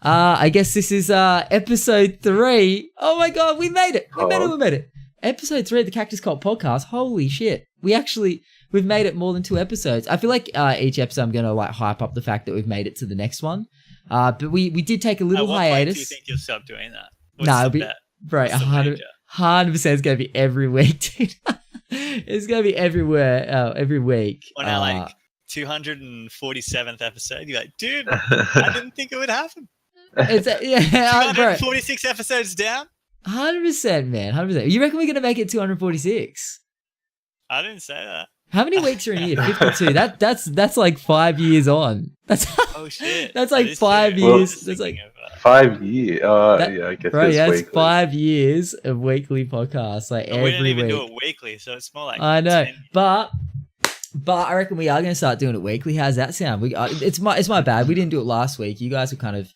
I guess this is episode 3. Oh my god, we made it. We made it. Episode 3 of the Cactus Cult podcast. Holy shit. We've made it more than 2 episodes. I feel like each episode I'm going to like hype up the fact that we've made it to the next one. But we did take a little hiatus. Point do you think you'll stop doing that? No, it'll be, bro, 100% it's going to be every week, dude. It's going to be everywhere, every week. On our like 247th episode, you're like, dude, I didn't think it would happen. It's 246 episodes down? 100%, man. 100%. You reckon we're going to make it 246? I didn't say that. How many weeks are in a year? 52. That's like 5 years on. Oh shit. That's like 5 years. That's like 5 years. Yeah, I guess. Bro, yeah, it's weekly. 5 years of weekly podcasts, like every week. We don't even do it weekly, so it's more like. I know, but I reckon we are going to start doing it weekly. How's that sound? It's my bad. We didn't do it last week. You guys were kind of.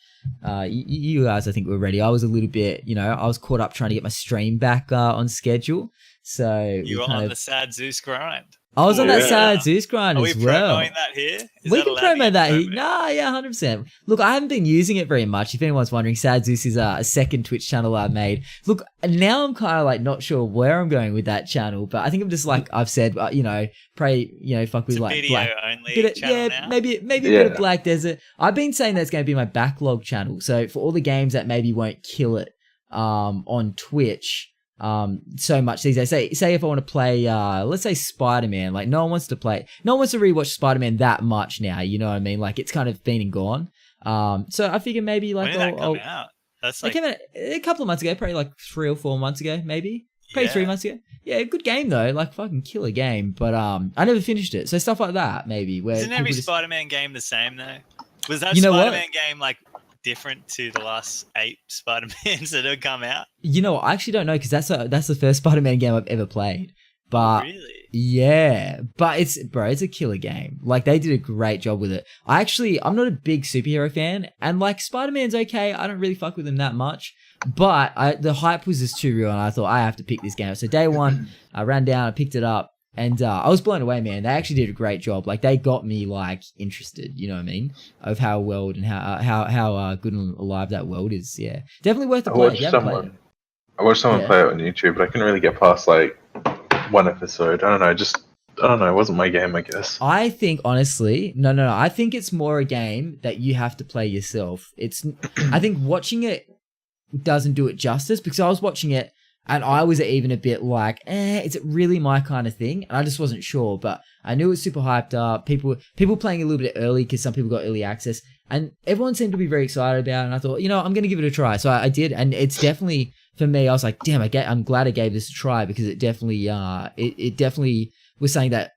You guys, I think, were ready. I was a little bit, I was caught up trying to get my stream back on schedule. So you were on the Sad Zeus grind. I was on that Sad Zeus grind as well. Are we promoting that here? We can promote that here. Nah, yeah, 100%. Look, I haven't been using it very much. If anyone's wondering, Sad Zeus is a second Twitch channel I made. Look, now I'm kind of like not sure where I'm going with that channel, but I think I'm just like I've said, pray, fuck with it's like video black. only channel now. maybe a bit of Black Desert. I've been saying that's going to be my backlog channel. So for all the games that maybe won't kill it on Twitch. So much these days. Say if I want to play let's say Spider-Man, like no one wants to rewatch Spider-Man that much now, you know what I mean? Like it's kind of been and gone. So I figure maybe like when did that come out? That's like it came out a couple of months ago, probably like 3 or 4 months ago, maybe. Probably 3 months ago. Yeah, good game though, like fucking killer game. But I never finished it. So stuff like that maybe. Where isn't every Spider-Man game the same though? Was that Spider-Man game like different to the last 8 Spider-Mans that have come out? I actually don't know because that's the first Spider-Man game I've ever played. But really? Yeah, but it's a killer game. Like they did a great job with it. I'm not a big superhero fan, and like Spider-Man's okay. I don't really fuck with him that much, but the hype was just too real, and I thought I have to pick this game up. So day one, I ran down, I picked it up. And I was blown away, man. They actually did a great job. Like they got me like interested, you know what I mean, of how world and how good and alive that world is. Yeah, definitely worth the play. I watched someone play it on YouTube, but I couldn't really get past like one episode. I don't know. It wasn't my game, I guess. I think honestly, no. I think it's more a game that you have to play yourself. I think watching it doesn't do it justice because I was watching it. And I was even a bit like, is it really my kind of thing? And I just wasn't sure, but I knew it was super hyped up. People playing a little bit early because some people got early access, and everyone seemed to be very excited about it. And I thought, I'm going to give it a try. So I did, and it's definitely for me. I was like, damn, I'm glad I gave this a try because it definitely, it definitely was saying that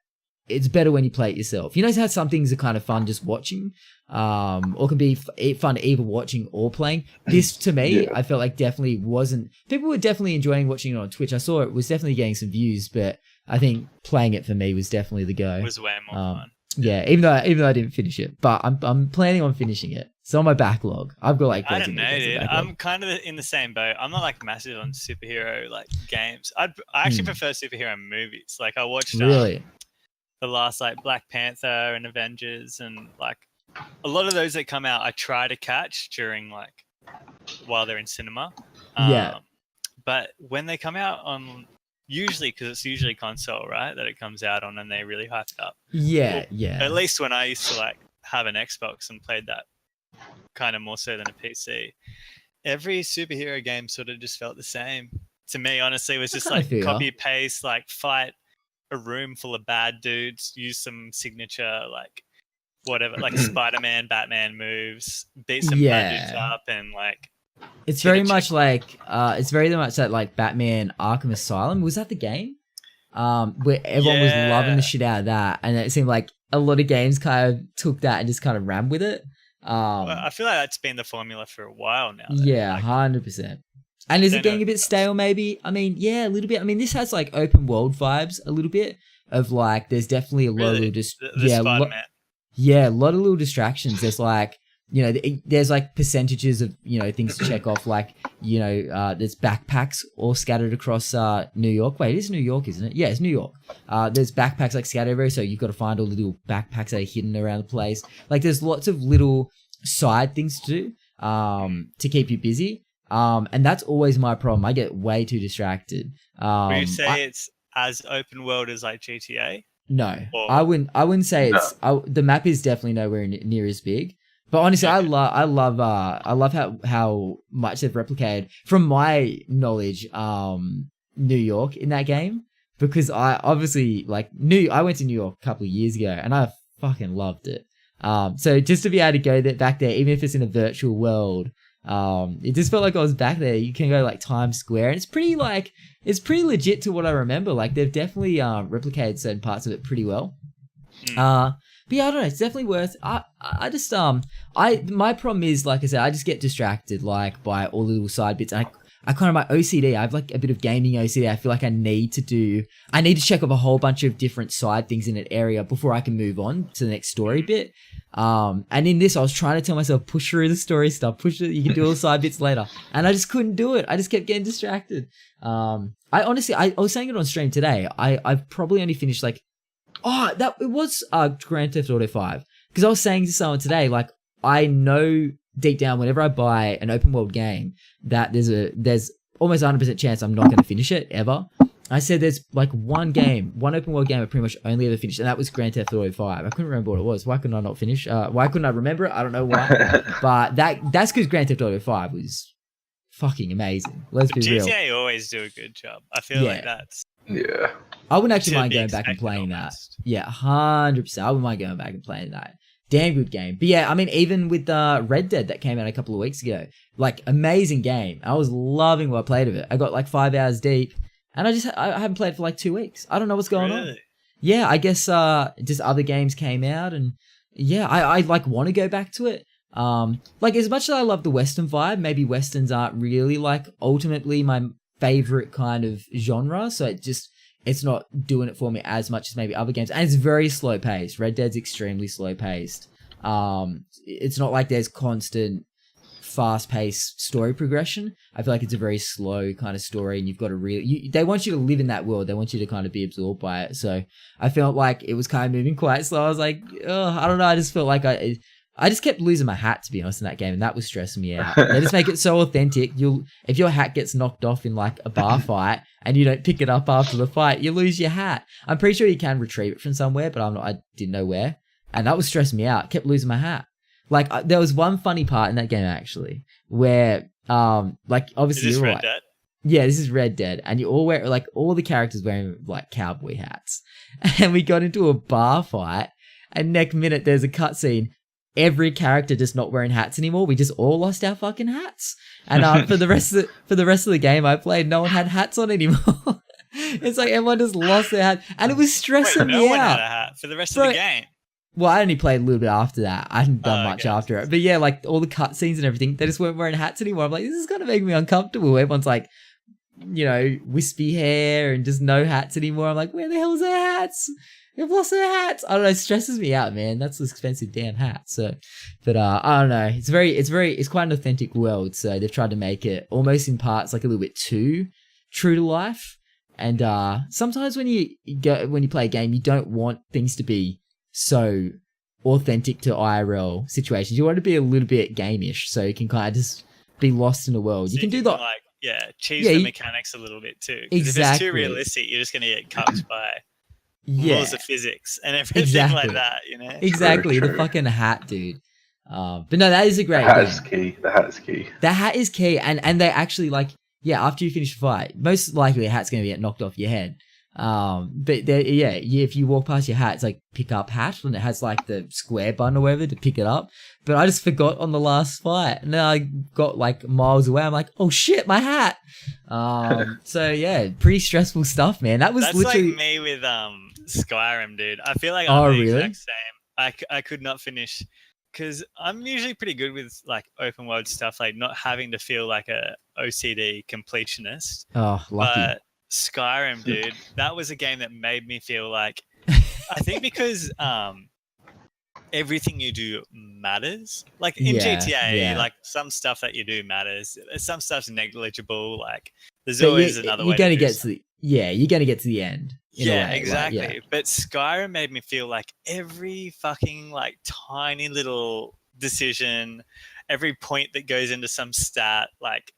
it's better when you play it yourself. You know how some things are kind of fun just watching, or can be fun either watching or playing. This to me, I felt like definitely wasn't. People were definitely enjoying watching it on Twitch. I saw it was definitely getting some views, but I think playing it for me was definitely the go. It was way more fun. Yeah, even though I didn't finish it, but I'm planning on finishing it. It's on my backlog. I've got like I don't know, dude. I'm kind of in the same boat. I'm not like massive on superhero like games. I actually prefer superhero movies. Like I watched really. The last like Black Panther and Avengers and like a lot of those that come out I try to catch during like while they're in cinema. But when they come out on usually because it's usually console, right, that it comes out on and they really hyped up. Yeah. At least when I used to like have an Xbox and played that kind of more so than a PC. Every superhero game sort of just felt the same. To me, honestly, it was just like copy paste, like fight a room full of bad dudes, use some signature like whatever, like Spider-Man, Batman moves, beat some bad dudes up, and like it's very much like that like Batman Arkham Asylum. Was that the game? Where everyone was loving the shit out of that, and it seemed like a lot of games kind of took that and just kind of ran with it. Well, I feel like that's been the formula for a while now. Yeah, 100%. And is it getting a bit stale maybe? I mean, yeah, a little bit. I mean, this has like open world vibes a little bit of like, there's definitely a lot of little a lot of little distractions. There's like, there's like percentages of, things to check off. Like, there's backpacks all scattered across New York. Wait, it is New York, isn't it? Yeah, it's New York. There's backpacks like scattered everywhere. So you've got to find all the little backpacks that are hidden around the place. Like there's lots of little side things to do. to keep you busy. And that's always my problem. I get way too distracted. Would you say it's as open world as like GTA? No, Or... I wouldn't say it's. The map is definitely nowhere near as big. But honestly, I love how much they've replicated from my knowledge, New York in that game, because I obviously I went to New York a couple of years ago and I fucking loved it. So just to be able to go back there, even if it's in a virtual world, it just felt like I was back there. You can go like Times Square, and it's pretty legit to what I remember. Like they've definitely replicated certain parts of it pretty well. But yeah, I don't know. It's definitely worth. I just my problem is, like I said, I just get distracted like by all the little side bits. I kind of my OCD. I have like a bit of gaming OCD. I feel like I need to check off a whole bunch of different side things in an area before I can move on to the next story bit. And in this, I was trying to tell myself, push through the story stuff, push it. You can do all the side bits later, and I just couldn't do it. I just kept getting distracted. I was saying it on stream today. I've probably only finished like. Oh, it was Grand Theft Auto 5. Because I was saying to someone today, like, I know deep down whenever I buy an open world game that there's almost 100% chance I'm not going to finish it ever. I said there's like one open world game I pretty much only ever finished, and that was Grand Theft Auto 5. I couldn't remember what it was. Why couldn't I not finish? Why couldn't I remember it? I don't know why. But that's because Grand Theft Auto 5 was fucking amazing. Let's be real. GTA always do a good job. I feel like that's... Yeah. I wouldn't actually mind going back and playing that. Yeah, 100%. I wouldn't mind going back and playing that. Damn good game. But yeah, I mean, even with Red Dead that came out a couple of weeks ago, like amazing game. I was loving what I played of it. I got like 5 hours deep, and I haven't played for like 2 weeks. I don't know what's going on. Yeah, I guess just other games came out, and yeah, I like want to go back to it. Like as much as I love the Western vibe, maybe Westerns aren't really like ultimately my favorite kind of genre, so it's not doing it for me as much as maybe other games, and it's very slow paced. Red Dead's extremely slow paced. It's not like there's constant fast paced story progression. I feel like it's a very slow kind of story, and you've got to they want you to live in that world. They want you to kind of be absorbed by it. So I felt like it was kind of moving quite slow. I was like, I don't know. I just felt like I just kept losing my hat, to be honest, in that game, and that was stressing me out. They just make it so authentic. If your hat gets knocked off in like a bar fight and you don't pick it up after the fight, you lose your hat. I'm pretty sure you can retrieve it from somewhere, but I didn't know where, and that was stressing me out. Kept losing my hat. Like there was one funny part in that game actually, where like obviously you're right. Dead? Yeah, this is Red Dead, and you all wear like all the characters wearing like cowboy hats, and we got into a bar fight, and next minute there's a cutscene. Every character just not wearing hats anymore. We just all lost our fucking hats. And for the rest of the game I played, no one had hats on anymore. It's like everyone just lost their hat, and it was stressing me out. No one had a hat for the rest of the game. Well, I only played a little bit after that. I hadn't done much after it. But yeah, like all the cutscenes and everything, they just weren't wearing hats anymore. I'm like, this is gonna make me uncomfortable. Everyone's like, wispy hair and just no hats anymore. I'm like, where the hell is their hats? They've lost their hats. I don't know. It stresses me out, man. That's an expensive damn hat. So, but I don't know. It's quite an authentic world. So they've tried to make it almost in parts like a little bit too true to life. And sometimes when you play a game, you don't want things to be so authentic to IRL situations. You want it to be a little bit game-ish, so you can kind of just be lost in the world. So you can do that. Cheese the mechanics a little bit too. Exactly. If it's too realistic, you're just going to get cucked by laws of physics and everything like that, Exactly. True. The fucking hat, dude. But no, that is a great The hat is key. The hat is key, and they actually after you finish the fight, most likely a hat's going to get knocked off your head. But if you walk past your hat, it's like pick up hat, and it has like the square button or whatever to pick it up. But I just forgot on the last fight, and then I got like miles away. I'm like, oh shit, my hat. So yeah, pretty stressful stuff, man. That's literally like me with Skyrim, dude. I feel like I'm the exact same. I could not finish because I'm usually pretty good with like open world stuff, like not having to feel like a OCD completionist. Oh, lucky. But Skyrim, dude, that was a game that made me feel like, I think because everything you do matters. Like in GTA, like some stuff that you do matters. Some stuff's negligible. Like there's always another way. You're going to get to the end. Yeah, exactly. Right? Yeah. But Skyrim made me feel like every fucking like tiny little decision, every point that goes into some stat, like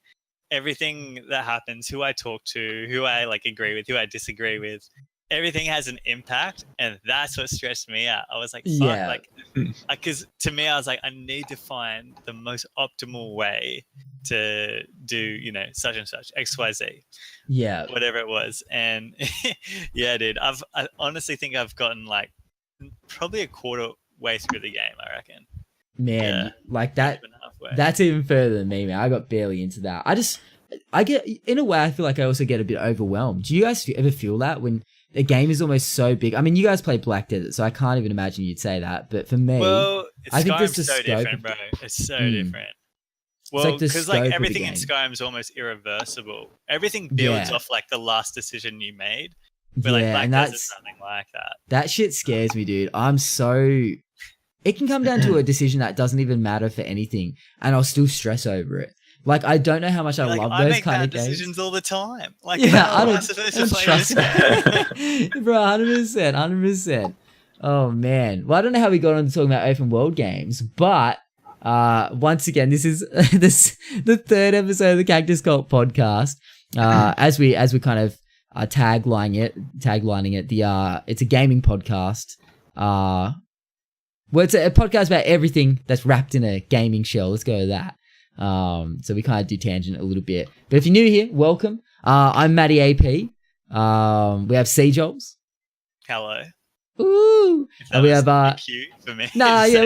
everything that happens, who I talk to, who I like agree with, who I disagree with, everything has an impact, and that's what stressed me out. I was like, fuck, like, because to me, I was like, I need to find the most optimal way to do, you know, such and such, XYZ, whatever it was. And yeah, dude, I honestly think I've gotten like probably a quarter way through the game, I reckon. Man, like that's even further than me, man. I got barely into that. I get, in a way, I feel like I also get a bit overwhelmed. Do you guys ever feel that when a game is almost so big? I mean, you guys play Black Desert, so I can't even imagine you'd say that. But for me, I think there's so different, bro. It's so different. Well, because like everything in Skyrim is almost irreversible. Everything builds off like the last decision you made. But like Black Desert's something like that. That shit scares me, dude. It can come down to a decision that doesn't even matter for anything, and I'll still stress over it. Like, I don't know how much I love those kind of games. I make decisions all the time. Like, I don't trust bro, 100%. Oh, man. Well, I don't know how we got on to talking about open world games, but once again, this is the third episode of the Cactus Cult podcast. As we kind of taglining it, it's a gaming podcast. Well, it's a podcast about everything that's wrapped in a gaming shell. Let's go with that. So we kind of do tangent a little bit. But if you're new here, welcome. I'm MattyAP. We have Jols. Hello. Ooh. And we have cute for me. Nah, yeah,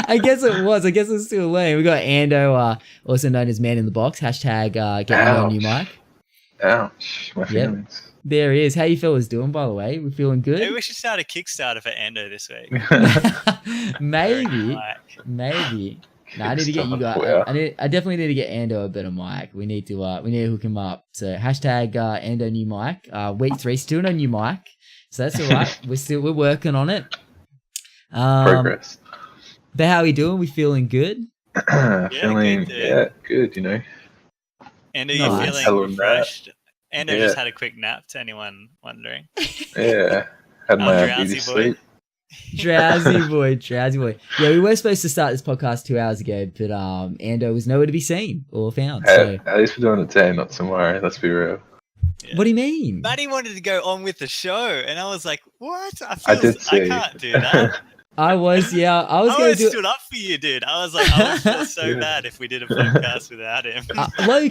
I guess it was. I guess it's still lame. We got Ando, also known as Man in the Box. Hashtag get Ando a new mic. Ouch. My feelings. There he is. How you fellas doing, by the way? We're feeling good? Maybe we should start a Kickstarter for Ando this week. Maybe. No, I need to get you guys. I definitely need to get Ando a better mic. We need to hook him up. So hashtag Ando new mic. Week 3, still no new mic. So that's all right. We're working on it. Progress. But how are we doing? We feeling good? Feeling good. You know. Ando, you feeling refreshed? Ando just had a quick nap. To anyone wondering? Yeah, had my beauty sleep. Drowsy boy. Yeah, we were supposed to start this podcast 2 hours ago, but Ando was nowhere to be seen or found. So. At least we're doing it today, not tomorrow. Let's be real. Yeah. What do you mean? Matty wanted to go on with the show, and I was like, "What? I can't do that." I was going to do. Stood up for you, dude. I was like, I would feel so bad if we did a podcast without him. Low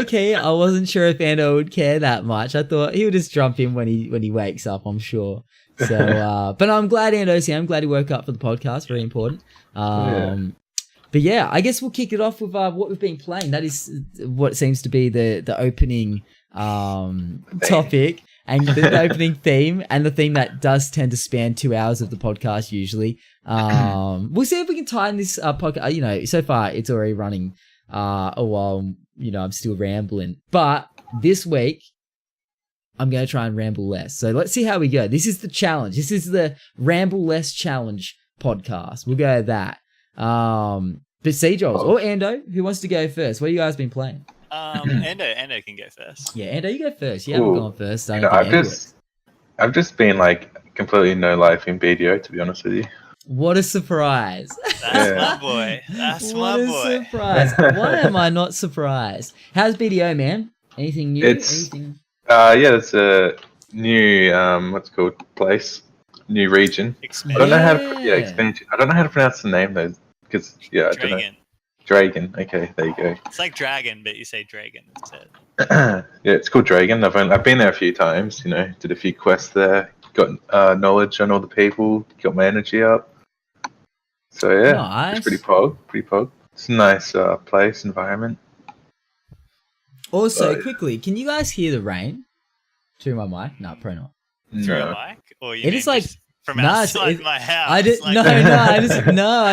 key, I wasn't sure if Ando would care that much. I thought he would just jump in when he wakes up. I'm sure. So, but I'm glad Ando's here. I'm glad he woke up for the podcast. Very important. But yeah, I guess we'll kick it off with what we've been playing. That is what seems to be the opening topic and the opening theme, and the theme that does tend to span 2 hours of the podcast usually. We'll see if we can time this podcast. You know, so far it's already running a while. You know, I'm still rambling, but this week I'm going to try and ramble less. So let's see how we go. This is the challenge. This is the Ramble Less Challenge podcast. We'll go with that. But Jols or Ando, who wants to go first? What have you guys been playing? Ando can go first. Yeah, Ando, you go first. Yeah, we're going first. I've just been like completely no life in BDO, to be honest with you. What a surprise! That's my boy. That's my boy. What a surprise! Why am I not surprised? How's BDO, man? Anything new? Anything? It's a new what's it called, place, new region. Expansion. I don't know how to expansion. I don't know how to pronounce the name though, because I don't know. Dragon. Okay, there you go. It's like dragon, but you say dragon instead. Yeah, it's called Dragon. I've been there a few times. You know, did a few quests there. Got knowledge on all the people. Got my energy up. So yeah, nice. It's pretty pog. It's a nice place, environment. Also, quickly, can you guys hear the rain through my mic? No, probably not. Through a mic? Or you mean like from outside my house? I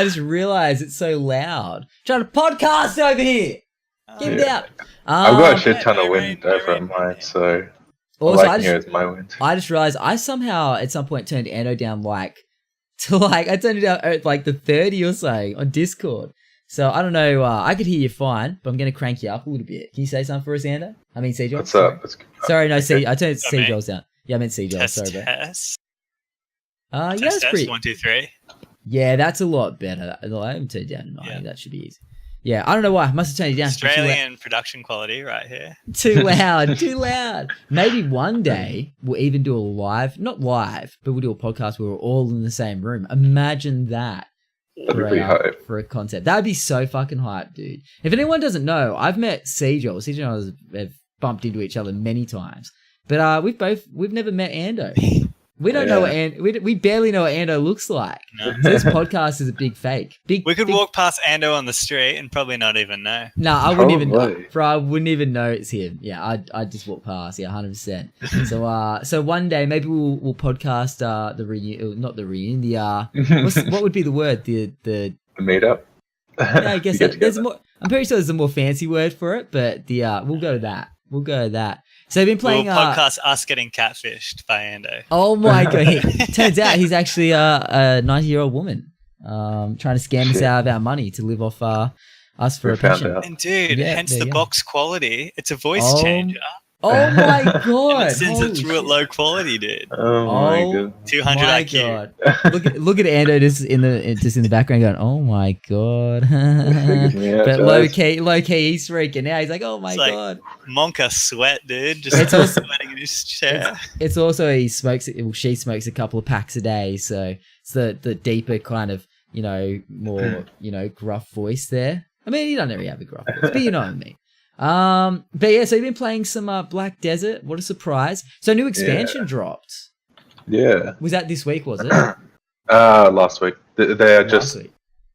just realized it's so loud. Trying to podcast over here. Get it out. I've got a shit ton of wind over at mine, so also, I hear my wind. I just realized I somehow at some point turned Ando down I turned it down at like the 30 or so on Discord. So I don't know. I could hear you fine, but I'm going to crank you up a little bit. Can you say something for us, Ando? I mean, Jols. What's up? Sorry, no, I turned Jols down. Yeah, I meant Jols. Sorry, bro. Test. Yeah, that's pretty. 1, 2, 3. Yeah, that's a lot better. I haven't turned it down to 90. Yeah. That should be easy. Yeah, I don't know why. I must have turned it down. Australian production quality right here. Too loud, too loud. Maybe one day we'll even do a live, not live, but we'll do a podcast where we're all in the same room. Imagine that. That'd be pretty hype. For a concept. That'd be so fucking hype, dude. If anyone doesn't know, I've met Sejol. Sejol and I have bumped into each other many times. But we've never met Ando. We don't know what we barely know what Ando looks like. No. So this podcast is a big fake. We could walk past Ando on the street and probably not even know. No, I wouldn't even know. Bro, I wouldn't even know it's him. Yeah, I'd just walk past. Yeah, 100%. So one day maybe we'll podcast the reunion, not the reunion. What would be the word? The meetup. Yeah, I guess there's more. I'm pretty sure there's a more fancy word for it, but we'll go to that. So they've been playing podcast us getting catfished by Ando. Oh my god! Turns out he's actually a 90-year-old woman trying to scam us out of our money to live off us for a pension. And dude, hence the box quality. It's a voice changer. Oh my god! And it sends it through at low quality, dude. Oh my god! 200 IQ. God. look at Ando just in the background going, oh my god! But low key he's freaking out. He's like, oh my god! Monka sweat, dude. Just sweating in his chair. It's also she smokes a couple of packs a day, so it's the deeper kind of more gruff voice there. I mean, you don't really have a gruff voice, but you know what I mean. But yeah, so you've been playing some Black Desert. What a surprise! So new expansion dropped. Yeah. Was that this week? Was it? Last week. They are just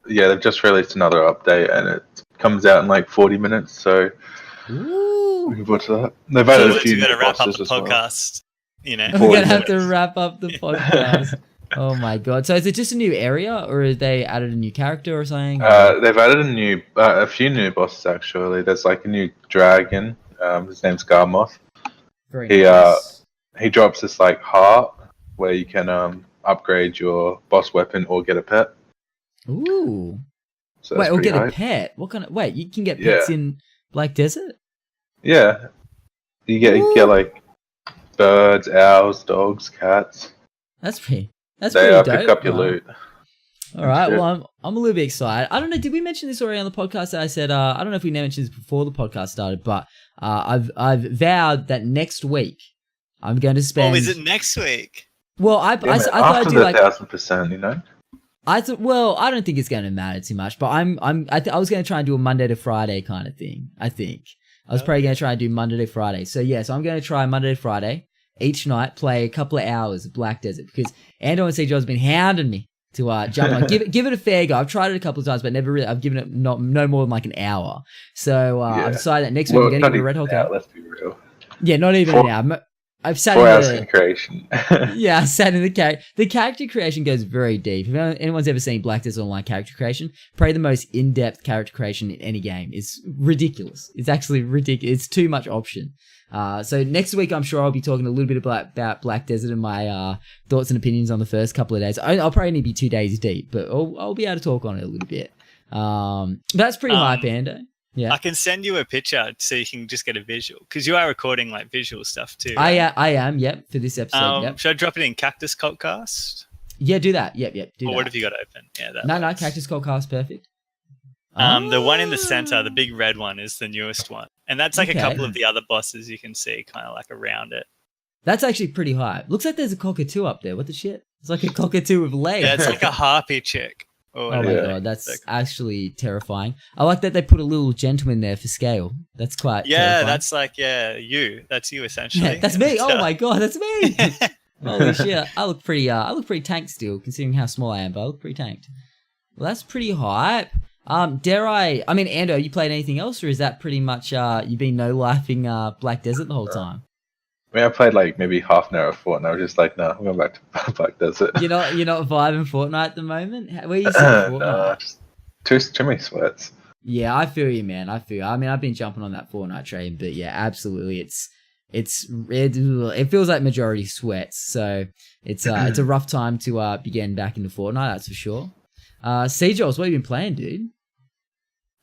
they've just released another update, and it comes out in like 40 minutes. So looking forward to that. They've added a few new bosses as well. Podcast. We're gonna have to wrap up the podcast. Oh my god! So is it just a new area, or have they added a new character or something? They've added a few new bosses actually. There's like a new dragon. His name's Garmoth. Very nice. He drops this like heart where you can upgrade your boss weapon or get a pet. Ooh. So wait, or get a pet? What kind of? Wait, you can get pets in Black Desert? Yeah. You get like birds, owls, dogs, cats. That's pretty dope. Pick up your loot. All right. Well, I'm a little bit excited. I don't know. Did we mention this already on the podcast? That I said I don't know if we mentioned this before the podcast started, but I've vowed that next week I'm going to spend. Oh, is it next week? Well, I thought I'd do like 1,000%. You know. I don't think it's going to matter too much, but I was going to try and do a Monday to Friday kind of thing. I think I was probably going to try and do Monday to Friday. So so I'm going to try Monday to Friday. Each night, play a couple of hours of Black Desert because Ando and Cjo has been hounding me to jump on. Give it a fair go. I've tried it a couple of times, but never really. I've given it no more than like an hour. So I've decided that next week we're going to give it a red hot go. Let's be real. Yeah, not even an hour. I've sat 4 hours in creation. Yeah, I sat in the character. The character creation goes very deep. If anyone's ever seen Black Desert Online character creation, probably the most in-depth character creation in any game. It's ridiculous. It's actually ridiculous. It's too much option. So next week, I'm sure I'll be talking a little bit about Black Desert and my thoughts and opinions on the first couple of days. I'll probably only be 2 days deep, but I'll be able to talk on it a little bit. That's pretty hype, Ando. Yeah, I can send you a picture so you can just get a visual because you are recording like visual stuff too. Right? I am. Yep, for this episode. Yep. Should I drop it in Cactus Cultcast? Yeah, do that. Yep. Do what have you got open? Yeah, no, Cactus Cultcast, perfect. The one in the center, the big red one, is the newest one, and that's like a couple of the other bosses you can see, kind of like around it. That's actually pretty high. Looks like there's a cockatoo up there. What the shit? It's like a cockatoo with legs. Yeah, it's like a harpy chick. Oh my god, that's actually terrifying. I like that they put a little gentleman there for scale. That's quite terrifying. That's like that's you essentially. Yeah, that's me. Oh my god, that's me. Holy shit, I look pretty tanked still, considering how small I am, but I look pretty tanked. Well, that's pretty hype. I mean, Ando, you played anything else, or is that pretty much you've been no-lifing Black Desert the whole time? I mean, I played like maybe half an hour of Fortnite. I was just like, no, I'm going back to Black Desert. You're not vibing Fortnite at the moment? Where are you sitting Fortnite? No, just too many sweats. Yeah, I feel you, man. I mean, I've been jumping on that Fortnite train, but yeah, absolutely, it feels like majority sweats. So it's a rough time to be getting back into Fortnite. That's for sure. Cjols, what have you been playing, dude?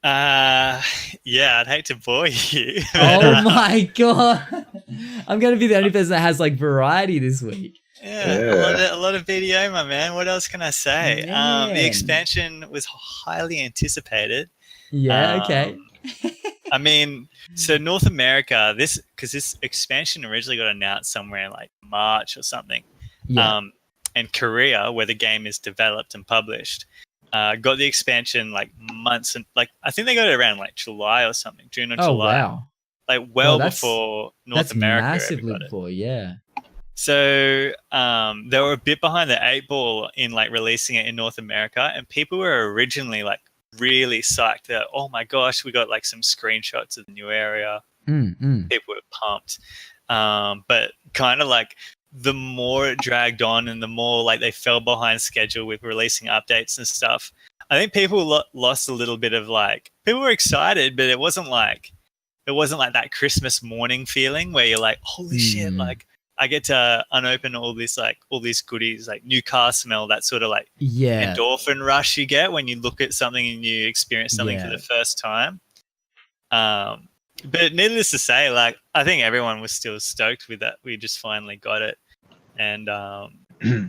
Yeah, I'd hate to bore you. Oh my god. I'm going to be the only person that has like variety this week. Yeah, a lot of BDO, my man. What else can I say? The expansion was highly anticipated. Yeah, okay. I mean, so North America, this expansion originally got announced somewhere in like March or something. Yeah. And Korea, where the game is developed and published, got the expansion like months and like I think they got it around like July or something, June or July. Wow. Like before North America. That's massively before, yeah. So they were a bit behind the 8 ball in like releasing it in North America, and people were originally like really psyched that, oh my gosh, we got like some screenshots of the new area. People were pumped. But kind of like the more it dragged on and the more like they fell behind schedule with releasing updates and stuff, I think people lost a little bit of like, people were excited, but it wasn't like that Christmas morning feeling where you're like, holy shit, like I get to unopen all these goodies, like new car smell, that sort of like endorphin rush you get when you look at something and you experience something for the first time. But needless to say, like I think everyone was still stoked with that. We just finally got it, and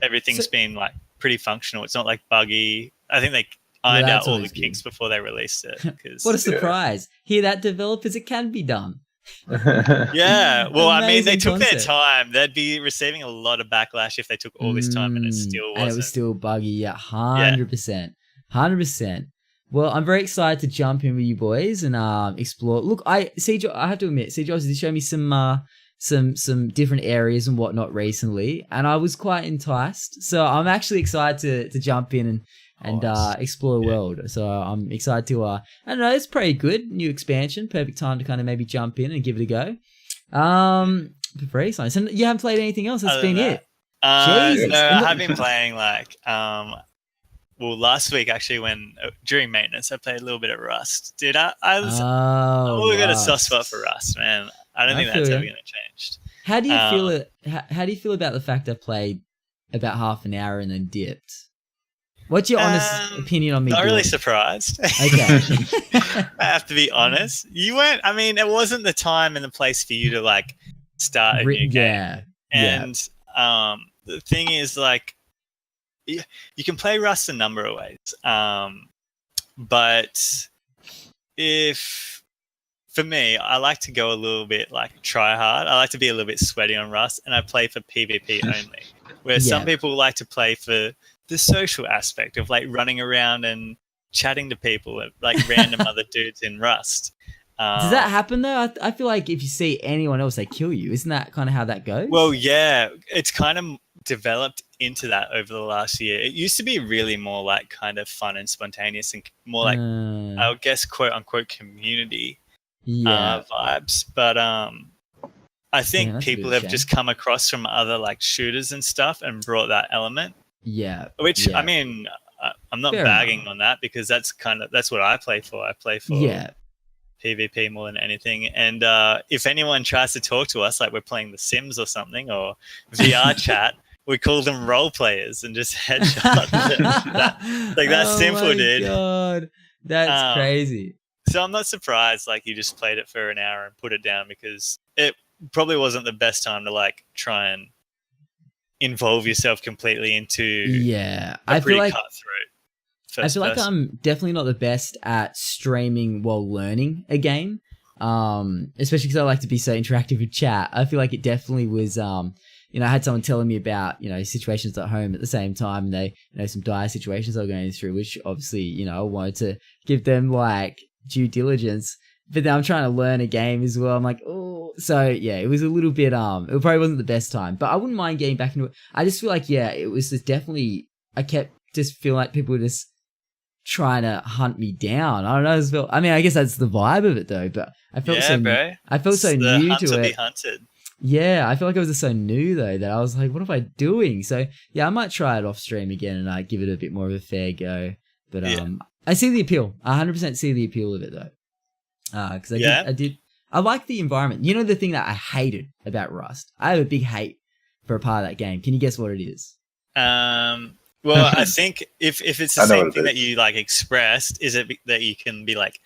everything's been like pretty functional. It's not like buggy. I think they ironed out all the kinks before they released it. What a surprise! Hear that, developers? It can be done. Yeah, well, I mean, they took their time. They'd be receiving a lot of backlash if they took all this time and it still wasn't. And it was still buggy. Yeah, 100%, 100%. Well, I'm very excited to jump in with you boys and explore. Look, I have to admit, CJ did show me some different areas and whatnot recently, and I was quite enticed. So I'm actually excited to jump in and explore the world. So I'm excited to I don't know, it's pretty good. New expansion, perfect time to kind of maybe jump in and give it a go. Very exciting. So you haven't played anything else? That's been it. Jesus. No, I've been playing like well, last week actually, when during maintenance, I played a little bit of Rust. Dude, I've got a soft spot for Rust, man. I don't think that's ever going to change. How do you feel it? How do you feel about the fact I played about half an hour and then dipped? What's your honest opinion on me? Not really surprised. Okay. I have to be honest. You weren't. I mean, it wasn't the time and the place for you to like start a new game. And the thing is, like, you can play Rust a number of ways. But for me, I like to go a little bit like try hard. I like to be a little bit sweaty on Rust, and I play for PvP only. Where some people like to play for the social aspect of like running around and chatting to people, like random other dudes in Rust. Does that happen though? I feel like if you see anyone else, they kill you. Isn't that kind of how that goes? Well, yeah, it's kind of developed into that over the last year. It used to be really more like kind of fun and spontaneous and more like I would guess quote unquote community vibes. But I think people have just come across from other like shooters and stuff and brought that element. Yeah. Which I mean, I'm not bagging on that because that's what I play for. I play for PvP more than anything. And if anyone tries to talk to us like we're playing The Sims or something or VR chat, we call them role players and just headshot them. That's simple, dude. God. That's crazy. So I'm not surprised like you just played it for an hour and put it down because it probably wasn't the best time to like try and involve yourself completely into I feel like cutthroat. I feel like I'm definitely not the best at streaming while learning a game, especially because I like to be so interactive with chat. I feel like it definitely was, I had someone telling me about, situations at home at the same time, and they, some dire situations they were going through, which obviously, I wanted to give them like due diligence. But then I'm trying to learn a game as well. I'm like, oh, so yeah, it was a little bit, it probably wasn't the best time, but I wouldn't mind getting back into it. I just feel like, it was just definitely, I kept just feeling like people were just trying to hunt me down. I don't know. I guess that's the vibe of it though, but I felt so new to it. Hunted. Yeah, I feel like I was just so new though that I was like, what am I doing? So yeah, I might try it off stream again and give it a bit more of a fair go. But I see the appeal. I 100% see the appeal of it though. Because I like the environment. You know the thing that I hated about Rust? I have a big hate for a part of that game. Can you guess what it is? Well, I think if it's the same thing that you like expressed, is it that you can be like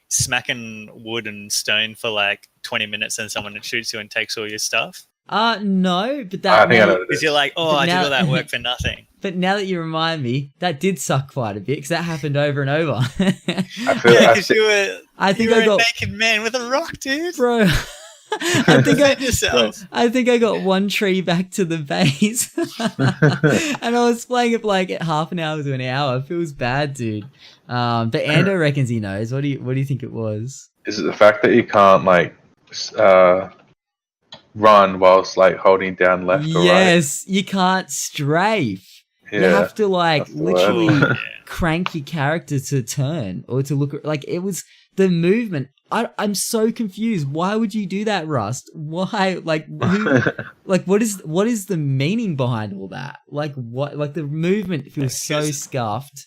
smacking wood and stone for like 20 minutes and someone shoots you and takes all your stuff? No, but I think I know because you're like, I did all that work for nothing. But now that you remind me, that did suck quite a bit because that happened over and over. Because you were a naked man with a rock, dude. Bro, I think I got one tree back to the base, and I was playing it for like half an hour to an hour. It feels bad, dude. But Ando reckons he knows. What do you think it was? Is it the fact that you can't like run whilst like holding down left or right? Yes, you can't strafe. Yeah, you have to like literally crank your character to turn or to look. Like it was the movement. I'm so confused. Why would you do that, Rust? Why? Like who? Like what is the meaning behind all that? Like what? Like the movement feels so scuffed.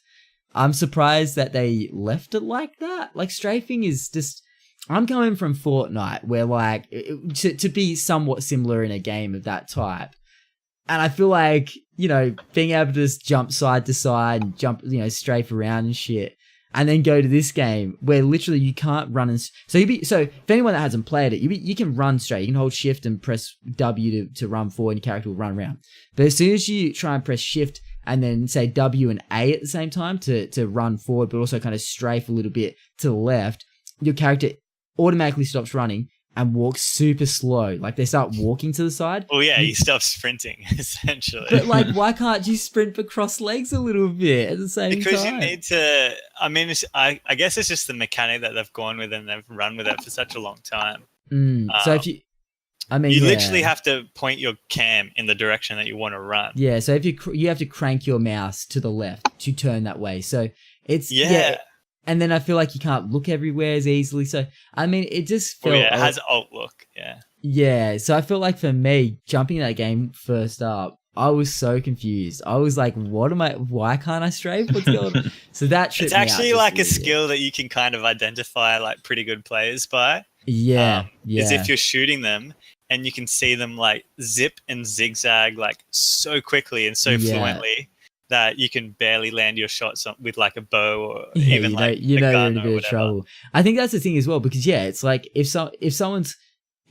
I'm surprised that they left it like that. Like strafing is just. I'm coming from Fortnite, where like to be somewhat similar in a game of that type. And I feel like, being able to just jump side to side and jump, strafe around and shit. And then go to this game where literally you can't run. So if anyone that hasn't played it, you can run straight. You can hold shift and press W to run forward and your character will run around. But as soon as you try and press shift and then say W and A at the same time to run forward, but also kind of strafe a little bit to the left, your character automatically stops running and walks super slow. Like they start walking to the side. Oh yeah, you stop sprinting essentially. But like, why can't you sprint but cross legs a little bit at the same time? Because you need to. I mean, I guess it's just the mechanic that they've gone with and they've run with it for such a long time. So if you literally have to point your cam in the direction that you want to run. Yeah. So if you have to crank your mouse to the left to turn that way. So it's And then I feel like you can't look everywhere as easily. So, I mean, it just felt... it has alt look, yeah. Yeah, so I feel like for me, jumping that game first up, I was so confused. I was like, why can't I strafe? What's going on? So that tripped me out. It's actually like a skill that you can kind of identify like pretty good players by. Yeah, Is if you're shooting them and you can see them like zip and zigzag like so quickly and so fluently. That you can barely land your shots with like a bow or even like a gun you're in a bit of trouble. I think that's the thing as well because it's like if someone's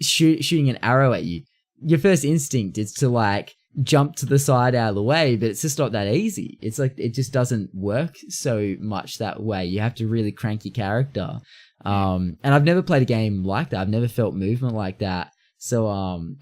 shooting an arrow at you, your first instinct is to like jump to the side out of the way, but it's just not that easy. It's like it just doesn't work so much that way. You have to really crank your character. And I've never played a game like that. I've never felt movement like that. So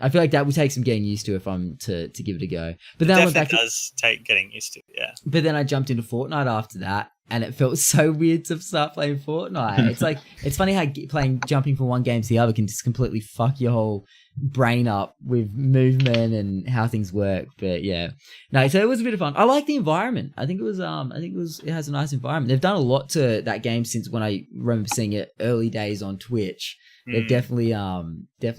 I feel like that would take some getting used to if I'm to give it a go. But then does take getting used to, yeah. But then I jumped into Fortnite after that, and it felt so weird to start playing Fortnite. It's like it's funny how jumping from one game to the other can just completely fuck your whole brain up with movement and how things work. But yeah, no. So it was a bit of fun. I like the environment. I think it has a nice environment. They've done a lot to that game since when I remember seeing it early days on Twitch. They've definitely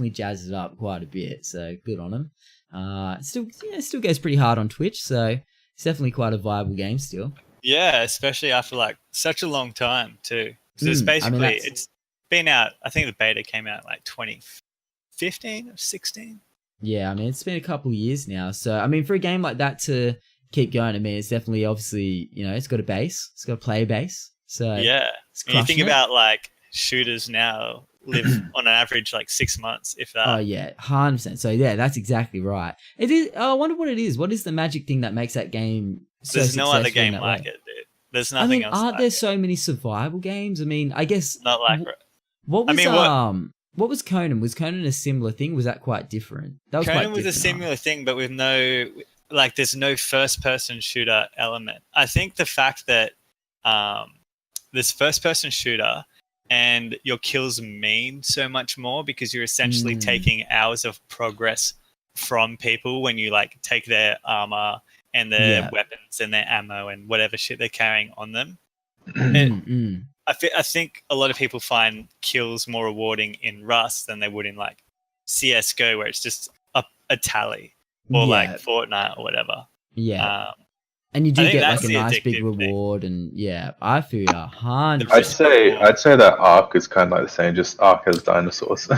jazzed it up quite a bit, so good on them. It still goes pretty hard on Twitch, so it's definitely quite a viable game still. Yeah, especially after like such a long time too. So it's basically it's been out. I think the beta came out like 2015 or 16. Yeah, I mean it's been a couple of years now. So I mean for a game like that to keep going, I mean it's definitely obviously it's got a base, it's got a player base. So yeah, when you think about like shooters now. Live on an average like 6 months, if that. Oh yeah, 100%. So yeah, that's exactly right. It is. I wonder what it is. What is the magic thing that makes that game so There's no other game like it, dude. There's nothing else. Aren't there so many survival games? I mean, I guess not like. What was what was Conan? Was Conan a similar thing? Was that quite different? That was Conan was a similar thing, but with no there's no first-person shooter element. I think the fact that this first-person shooter. And your kills mean so much more because you're essentially taking hours of progress from people when you like take their armor and their weapons and their ammo and whatever shit they're carrying on them. I think a lot of people find kills more rewarding in Rust than they would in like CS:GO where it's just a tally or like Fortnite or whatever. Yeah. And you do get like a nice big reward, and I feel 100%. I'd say that Ark is kind of like the same, just Ark has dinosaurs. True.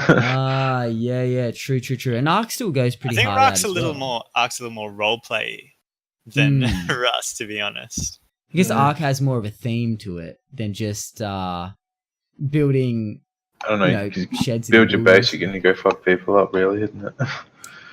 And Ark still goes pretty hard. I think Ark's a little more role play than Rust, to be honest. I guess Ark has more of a theme to it than just building. I don't know. Sheds. Build your base, you're gonna go fuck people up, really, isn't it?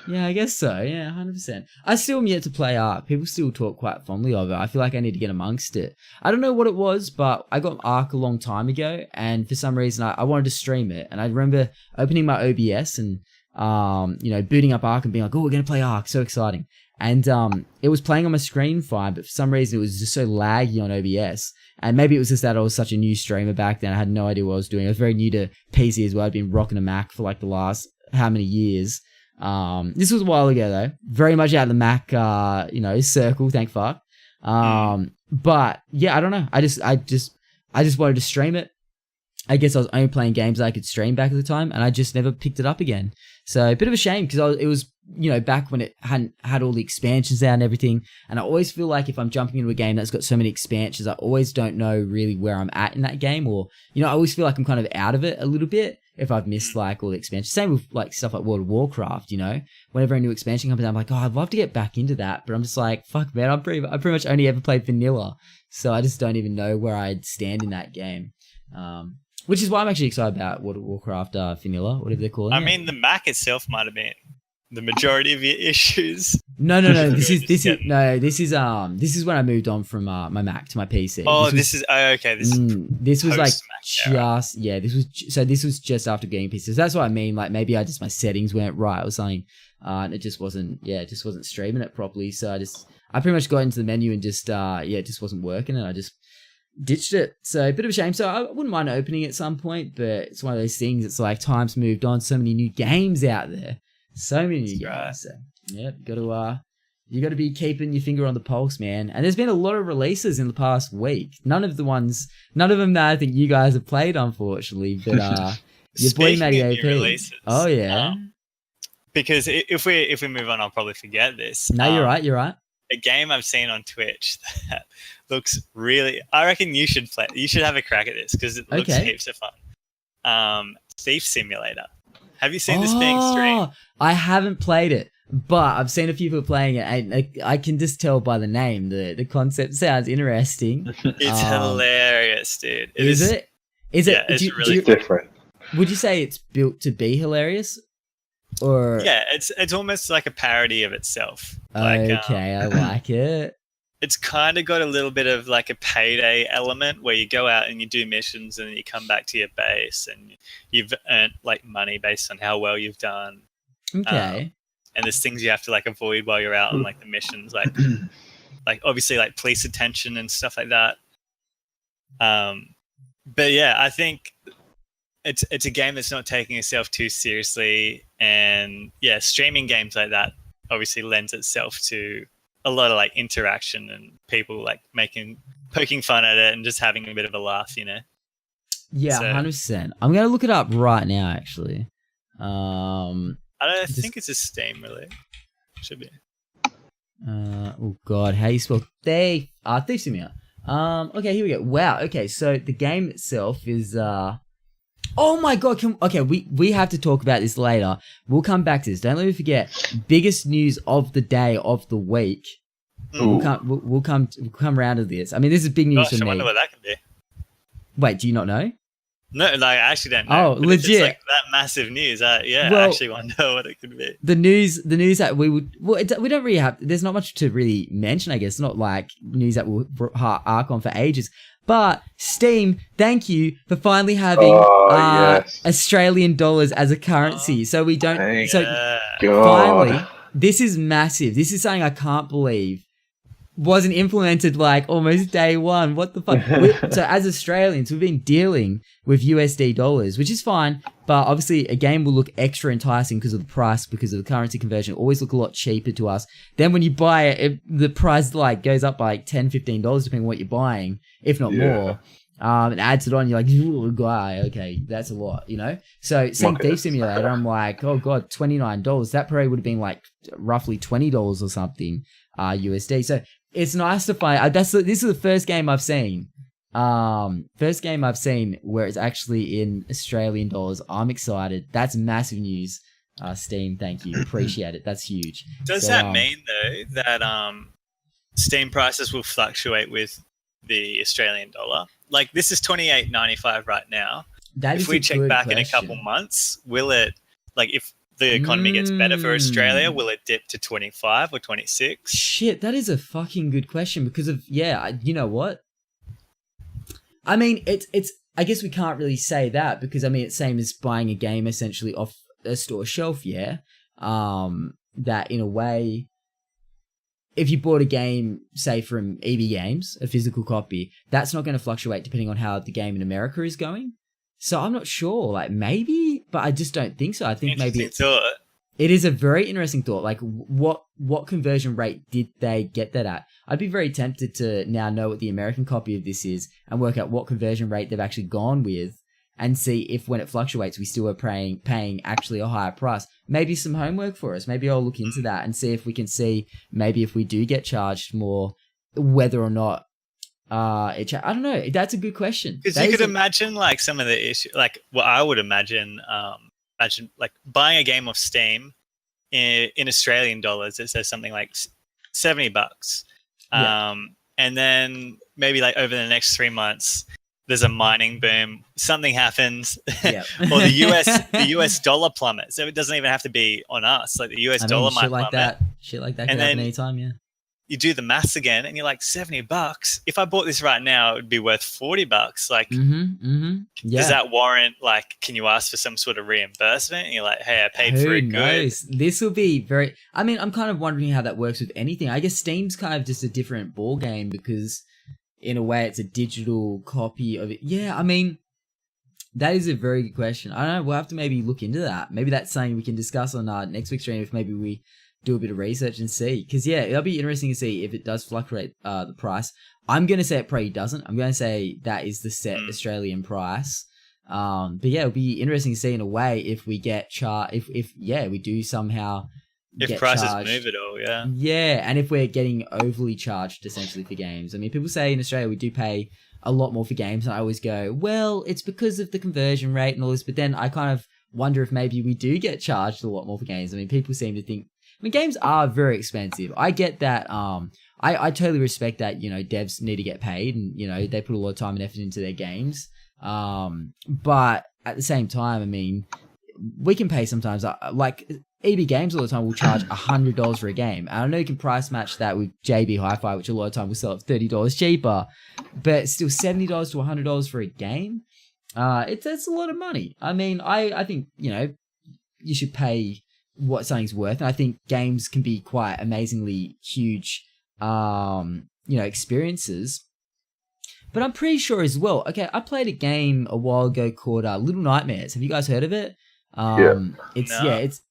Yeah, I guess so. Yeah, 100%. I still am yet to play Ark. People still talk quite fondly of it. I feel like I need to get amongst it. I don't know what it was, but I got Ark a long time ago, and for some reason I wanted to stream it. And I remember opening my OBS and booting up Ark and being like, "Oh, we're gonna play Ark! So exciting!" And it was playing on my screen fine, but for some reason it was just so laggy on OBS. And maybe it was just that I was such a new streamer back then. I had no idea what I was doing. I was very new to PC as well. I'd been rocking a Mac for like the last how many years. This was a while ago though, very much out of the Mac, circle, thank fuck. But yeah, I don't know. I just wanted to stream it. I guess I was only playing games that I could stream back at the time, and I just never picked it up again. So a bit of a shame because it was, back when it hadn't had all the expansions out and everything. And I always feel like if I'm jumping into a game that's got so many expansions, I always don't know really where I'm at in that game, or, I always feel like I'm kind of out of it a little bit if I've missed like all the expansions. Same with like stuff like World of Warcraft, whenever a new expansion comes out, I'm like, oh, I'd love to get back into that. But I'm just like, fuck man, I pretty much only ever played vanilla. So I just don't even know where I'd stand in that game. Which is why I'm actually excited about World of Warcraft vanilla, whatever they're calling it. I mean, the Mac itself might have been the majority of your issues. No. This is when I moved on from my Mac to my PC. Oh, this was like this was just after getting PC. So that's what I mean. Like maybe my settings weren't right or something, and it just wasn't streaming it properly. So I pretty much got into the menu and it just wasn't working, and I just ditched it. So a bit of a shame. So I wouldn't mind opening it at some point, but it's one of those things. It's like time's moved on. So many new games out there. So many new games. Right. So, you got to be keeping your finger on the pulse, man. And there's been a lot of releases in the past week. None of them that I think you guys have played, unfortunately. But your boy MattyAP. Oh yeah. Because if we move on, I'll probably forget this. No, you're right. You're right. A game I've seen on Twitch that looks really. I reckon you should play. You should have a crack at this because it looks heaps of fun. Thief Simulator. Have you seen this being streamed? I haven't played it, but I've seen a few people playing it, and I can just tell by the name. The concept sounds interesting. It's hilarious, dude. Is it? Yeah, it's really different. Would you say it's built to be hilarious? Or yeah, it's almost like a parody of itself. Okay, I like it. It's kind of got a little bit of like a payday element where you go out and you do missions and then you come back to your base and you've earned like money based on how well you've done. Okay. And there's things you have to like avoid while you're out on like the missions, like obviously like police attention and stuff like that. But yeah, I think it's a game that's not taking itself too seriously, and yeah, streaming games like that obviously lends itself to a lot of like interaction and people like poking fun at it and just having a bit of a laugh, Yeah, 100%. I'm gonna look it up right now, actually. I think it's a Steam release. Should be. Oh god, how you spell Thief? Thief Simulator. Okay, here we go. Wow. Okay, so the game itself is oh my god! We have to talk about this later. We'll come back to this. Don't let me forget. Biggest news of the day of the week. We'll come around to this. I mean, this is big news for me. I wonder what that can be. Wait, do you not know? No, like, I actually don't know. Oh, legit! It's like that massive news. I actually wonder what it could be. The news that we would. Well, we don't really have. There's not much to really mention. I guess it's not like news that will arc on for ages. But Steam, thank you for finally having Australian dollars as a currency. So we don't. Finally, this is massive. This is something I can't believe wasn't implemented like almost day one. What the fuck? So as Australians, we've been dealing with USD dollars, which is fine. But obviously, a game will look extra enticing because of the price, because of the currency conversion. It always look a lot cheaper to us. Then when you buy it, the price like goes up by like $10, $15 depending on what you're buying, if not more. It adds it on. You're like, ooh, guy, okay, that's a lot, So seeing Thief Simulator, I'm like, oh god, $29. That probably would have been like roughly $20 or something USD. So it's nice to find. This is the first game I've seen. First game I've seen where it's actually in Australian dollars. I'm excited. That's massive news. Steam, thank you. Appreciate it. That's huge. Does that mean though that Steam prices will fluctuate with the Australian dollar? Like this is $28.95 right now. If we check back in a couple months, will it, like if the economy gets better for Australia, will it dip to 25 or 26? Shit, that is a fucking good question because of, you know what? I mean, it's. I guess we can't really say that because, I mean, it's same as buying a game essentially off a store shelf, yeah? That in a way, if you bought a game, say from EB Games, a physical copy, that's not going to fluctuate depending on how the game in America is going. So I'm not sure, like maybe, but I just don't think so. I think maybe it is a very interesting thought. Like what conversion rate did they get that at? I'd be very tempted to now know what the American copy of this is and work out what conversion rate they've actually gone with and see if when it fluctuates, we still are paying actually a higher price. Maybe some homework for us. Maybe I'll look into that and see if we can see maybe if we do get charged more, whether or not I don't know. That's a good question. Because you could imagine like some of the issues, like what I would imagine like buying a game off Steam in Australian dollars. It says something like $70. And then maybe like over the next 3 months, there's a mining boom. Something happens, or the US dollar plummets. So it doesn't even have to be on us. Like the US dollar might plummet. Shit like that can happen anytime. Yeah. You do the maths again, and you're like $70. If I bought this right now, it would be worth $40. Like, does that warrant? Like, can you ask for some sort of reimbursement? And you're like, hey, I paid for it. Who knows? This will be very. I mean, I'm kind of wondering how that works with anything. I guess Steam's kind of just a different ball game because, in a way, it's a digital copy of it. Yeah, I mean, that is a very good question. I don't know. We'll have to maybe look into that. Maybe that's something we can discuss on next week's stream if maybe we do a bit of research and see. Because, yeah, it'll be interesting to see if it does fluctuate the price. I'm going to say it probably doesn't. I'm going to say that is the set Australian price. But, yeah, it'll be interesting to see in a way if we get if we do somehow if prices move at all, yeah. Yeah, and if we're getting overly charged, essentially, for games. I mean, people say in Australia we do pay a lot more for games, and I always go, well, it's because of the conversion rate and all this, but then I kind of wonder if maybe we do get charged a lot more for games. I mean, people seem to think... I mean, games are very expensive. I get that. I totally respect that, you know, devs need to get paid and, you know, they put a lot of time and effort into their games. But at the same time, I mean, we can pay sometimes, like EB Games all the time will charge $100 for a game. And I know you can price match that with JB Hi-Fi, which a lot of time will sell at $30 cheaper, but still $70 to $100 for a game. It's a lot of money. I mean, I think, you know, you should pay what something's worth. And I think games can be quite amazingly huge, you know, experiences. But I'm pretty sure as well. Okay, I played a game a while ago called Little Nightmares. Have you guys heard of it?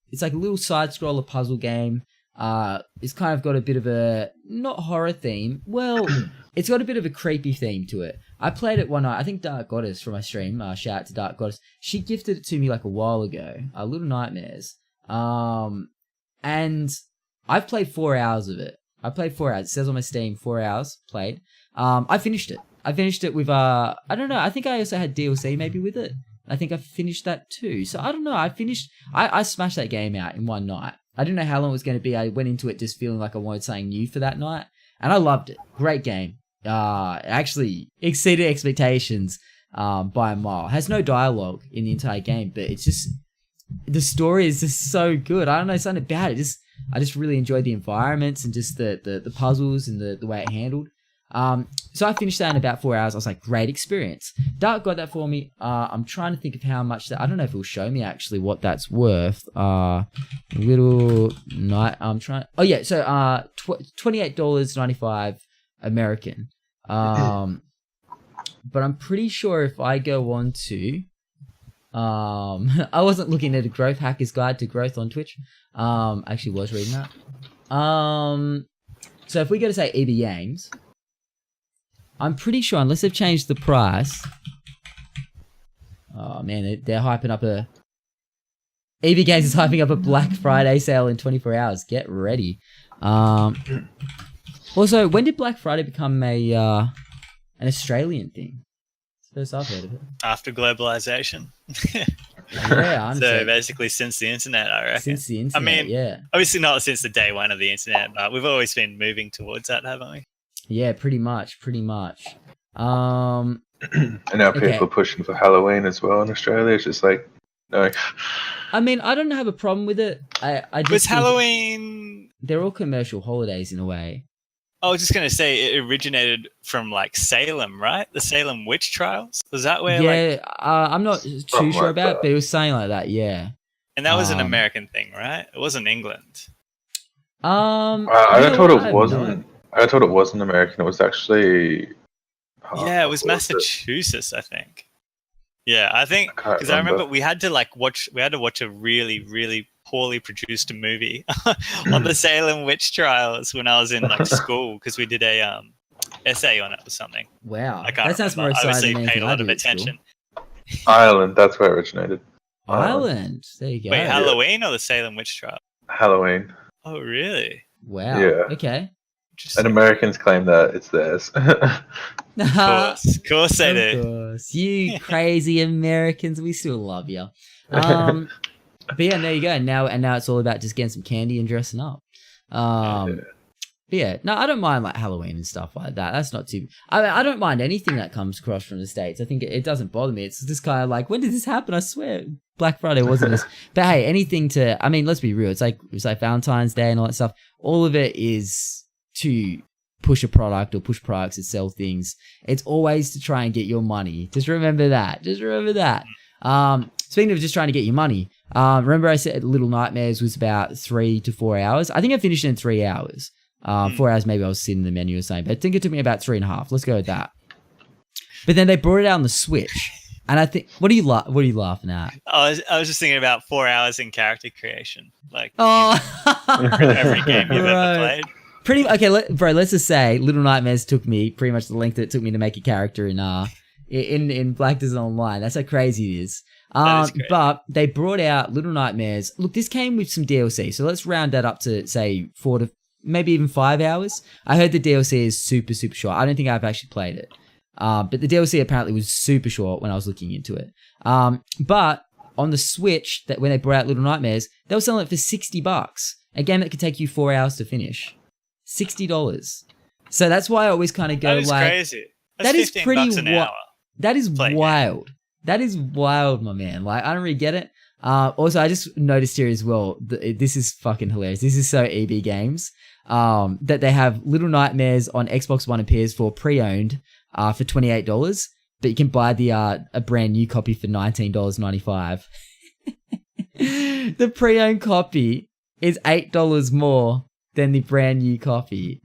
It's like a little side scroller puzzle game. It's kind of got a bit of a not horror theme. Well, it's got a bit of a creepy theme to it. I played it one night. I think Dark Goddess from my stream. Shout out to Dark Goddess. She gifted it to me like a while ago. Little Nightmares. And I've played 4 hours of it. I played 4 hours. It says on my Steam 4 hours played. I finished it. I finished it with I don't know. I think I also had DLC maybe with it. I think I finished that too. So I don't know. I smashed that game out in one night. I didn't know how long it was going to be. I went into it just feeling like I wanted something new for that night, and I loved it. Great game. Actually exceeded expectations by a mile. Has no dialogue in the entire game, but it's just the story is just so good. I don't know, something about it. I just really enjoyed the environments and just the puzzles and the way it handled. So I finished that in about 4 hours. I was like, great experience. Dark got that for me. I'm trying to think of how much that. I don't know if it'll show me actually what that's worth. Little night. I'm trying. Oh yeah. So $28.95 American. But I'm pretty sure if I go on to I wasn't looking at a growth hacker's guide to growth on Twitch. Actually was reading that. So if we go to say EB Games, I'm pretty sure unless they've changed the price. Oh man, they're hyping up EB Games is hyping up a Black Friday sale in 24 hours. Get ready. Also, when did Black Friday become an Australian thing? First I've heard of it. After globalization. Yeah, so basically since the internet, I reckon. Since the internet, I mean, yeah. Obviously not since the day one of the internet, but we've always been moving towards that, haven't we? Yeah, pretty much. And now people are pushing for Halloween as well in Australia. It's just like No. I mean, I don't have a problem with it. I just was Halloween. They're all commercial holidays in a way. I was just going to say it originated from like Salem, right? The Salem witch trials. Was that where? Yeah, I'm not too sure about, but it was saying like that. Yeah. And that was an American thing, right? It wasn't England. I got told it wasn't. I got told it wasn't American. It was actually. Yeah, it was Massachusetts, I think. Yeah, I think because I remember we had to watch a really, really poorly produced movie on the Salem witch trials when I was in school because we did a essay on it or something. Wow, that sounds more exciting. Obviously, paid a lot of attention. Ireland, that's where it originated. Ireland, there you go. Wait, Halloween or the Salem witch trial? Halloween. Oh, really? Wow. Yeah. Okay. And Americans claim that it's theirs. Of course they do. Of course. You crazy Americans, we still love you. But yeah, there you go. Now it's all about just getting some candy and dressing up. But yeah, no, I don't mind Halloween and stuff like that. That's not too. I don't mind anything that comes across from the States. I think it doesn't bother me. It's just kind of when did this happen? I swear Black Friday wasn't this. But hey, anything to. I mean, let's be real. It's like Valentine's Day and all that stuff. All of it is to push a product or push products that sell things. It's always to try and get your money. Just remember that. Speaking of just trying to get your money, remember I said Little Nightmares was about 3 to 4 hours? I think I finished it in 3 hours. 4 hours maybe I was sitting in the menu or something, but I think it took me about 3.5. Let's go with that. But then they brought it out on the Switch. And I think, what are you laughing at? I was just thinking about 4 hours in character creation. Every game you've ever played. Let's just say Little Nightmares took me pretty much the length that it took me to make a character in Black Desert Online. That's how crazy it is. But they brought out Little Nightmares. Look, this came with some DLC, so let's round that up to say 4 to maybe even 5 hours. I heard the DLC is super, super short. I don't think I've actually played it. But the DLC apparently was super short when I was looking into it. But on the Switch, that when they brought out Little Nightmares, they were selling it for $60. A game that could take you 4 hours to finish. $60. So that's why I always kind of go that is crazy. That's that is pretty an hour. That is wild. Game. That is wild, my man. I don't really get it. Also, I just noticed here as well, this is fucking hilarious. This is so EB Games, that they have Little Nightmares on Xbox One and PS4 pre-owned, for $28, but you can buy a brand new copy for $19.95. The pre-owned copy is $8 more than the brand new copy.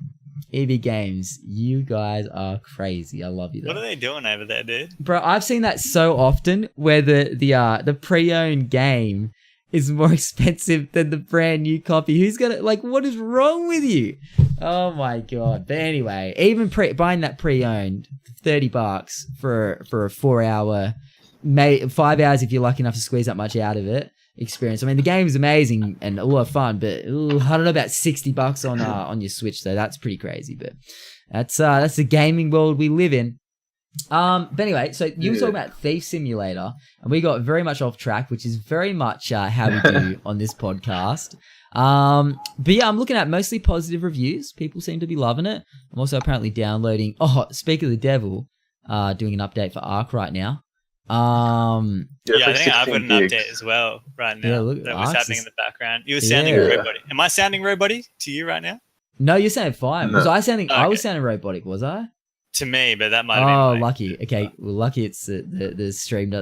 EB Games, you guys are crazy. I love you though. What are they doing over there, dude? Bro, I've seen that so often where the pre-owned game is more expensive than the brand new copy. Who's gonna what is wrong with you? Oh my god. But anyway, even buying that pre-owned $30 for a 4 hour, 5 hours if you're lucky enough to squeeze that much out of it. Experience. I mean, the game is amazing and a lot of fun, but I don't know about $60 on your Switch though. That's pretty crazy, but that's the gaming world we live in. But anyway, so you were talking about Thief Simulator, and we got very much off track, which is very much how we do on this podcast. But yeah, I'm looking at mostly positive reviews. People seem to be loving it. I'm also apparently downloading. Oh, speak of the devil, doing an update for Ark right now. I think I've got an update as well right now. Yeah, look, that was happening in the background. You were sounding robotic. Am I sounding robotic to you right now? No, you're sounding fine. No. Was I sounding? Okay. I was sounding robotic, was I? To me, but that might have been. Oh, lucky. Okay, well, lucky it's the stream.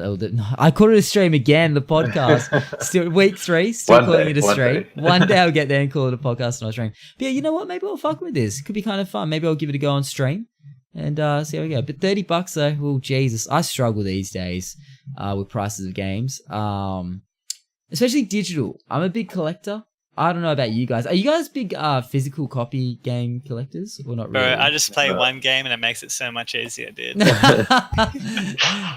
I called it a stream again. The podcast. Still week 3. Still calling it a stream. One day I'll get there and call it a podcast, not a stream. But yeah, you know what? Maybe I'll fuck with this. It could be kind of fun. Maybe I'll give it a go on stream. And see how we go. But $30 though, oh Jesus, I struggle these days with prices of games, especially digital. I'm a big collector. I don't know about you guys. Are you guys big physical copy game collectors or not really? Bro, I just play one game and it makes it so much easier, dude.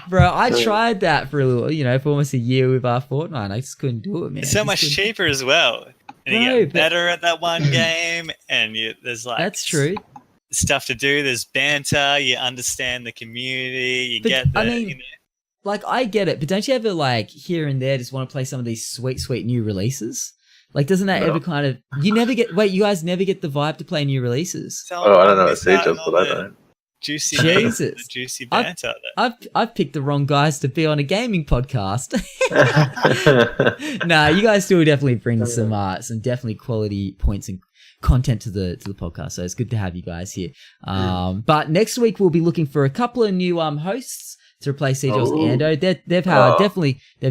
Bro, I tried that for a little, for almost a year with Fortnite. I just couldn't do it, man. It's so much cheaper as well. And you get better at that one game, and there's that's true. Stuff to do. There's banter. You understand the community. I get it, but don't you ever here and there just want to play some of these sweet new releases? Doesn't that ever kind of you guys never get the vibe to play new releases? I don't know what Sage does, but I don't. juicy, Jesus. Juicy banter. I've picked the wrong guys to be on a gaming podcast. Nah, you guys still definitely bring some definitely quality points and content to the podcast. So it's good to have you guys here. But next week we'll be looking for a couple of new hosts to replace CJ's Ando. They've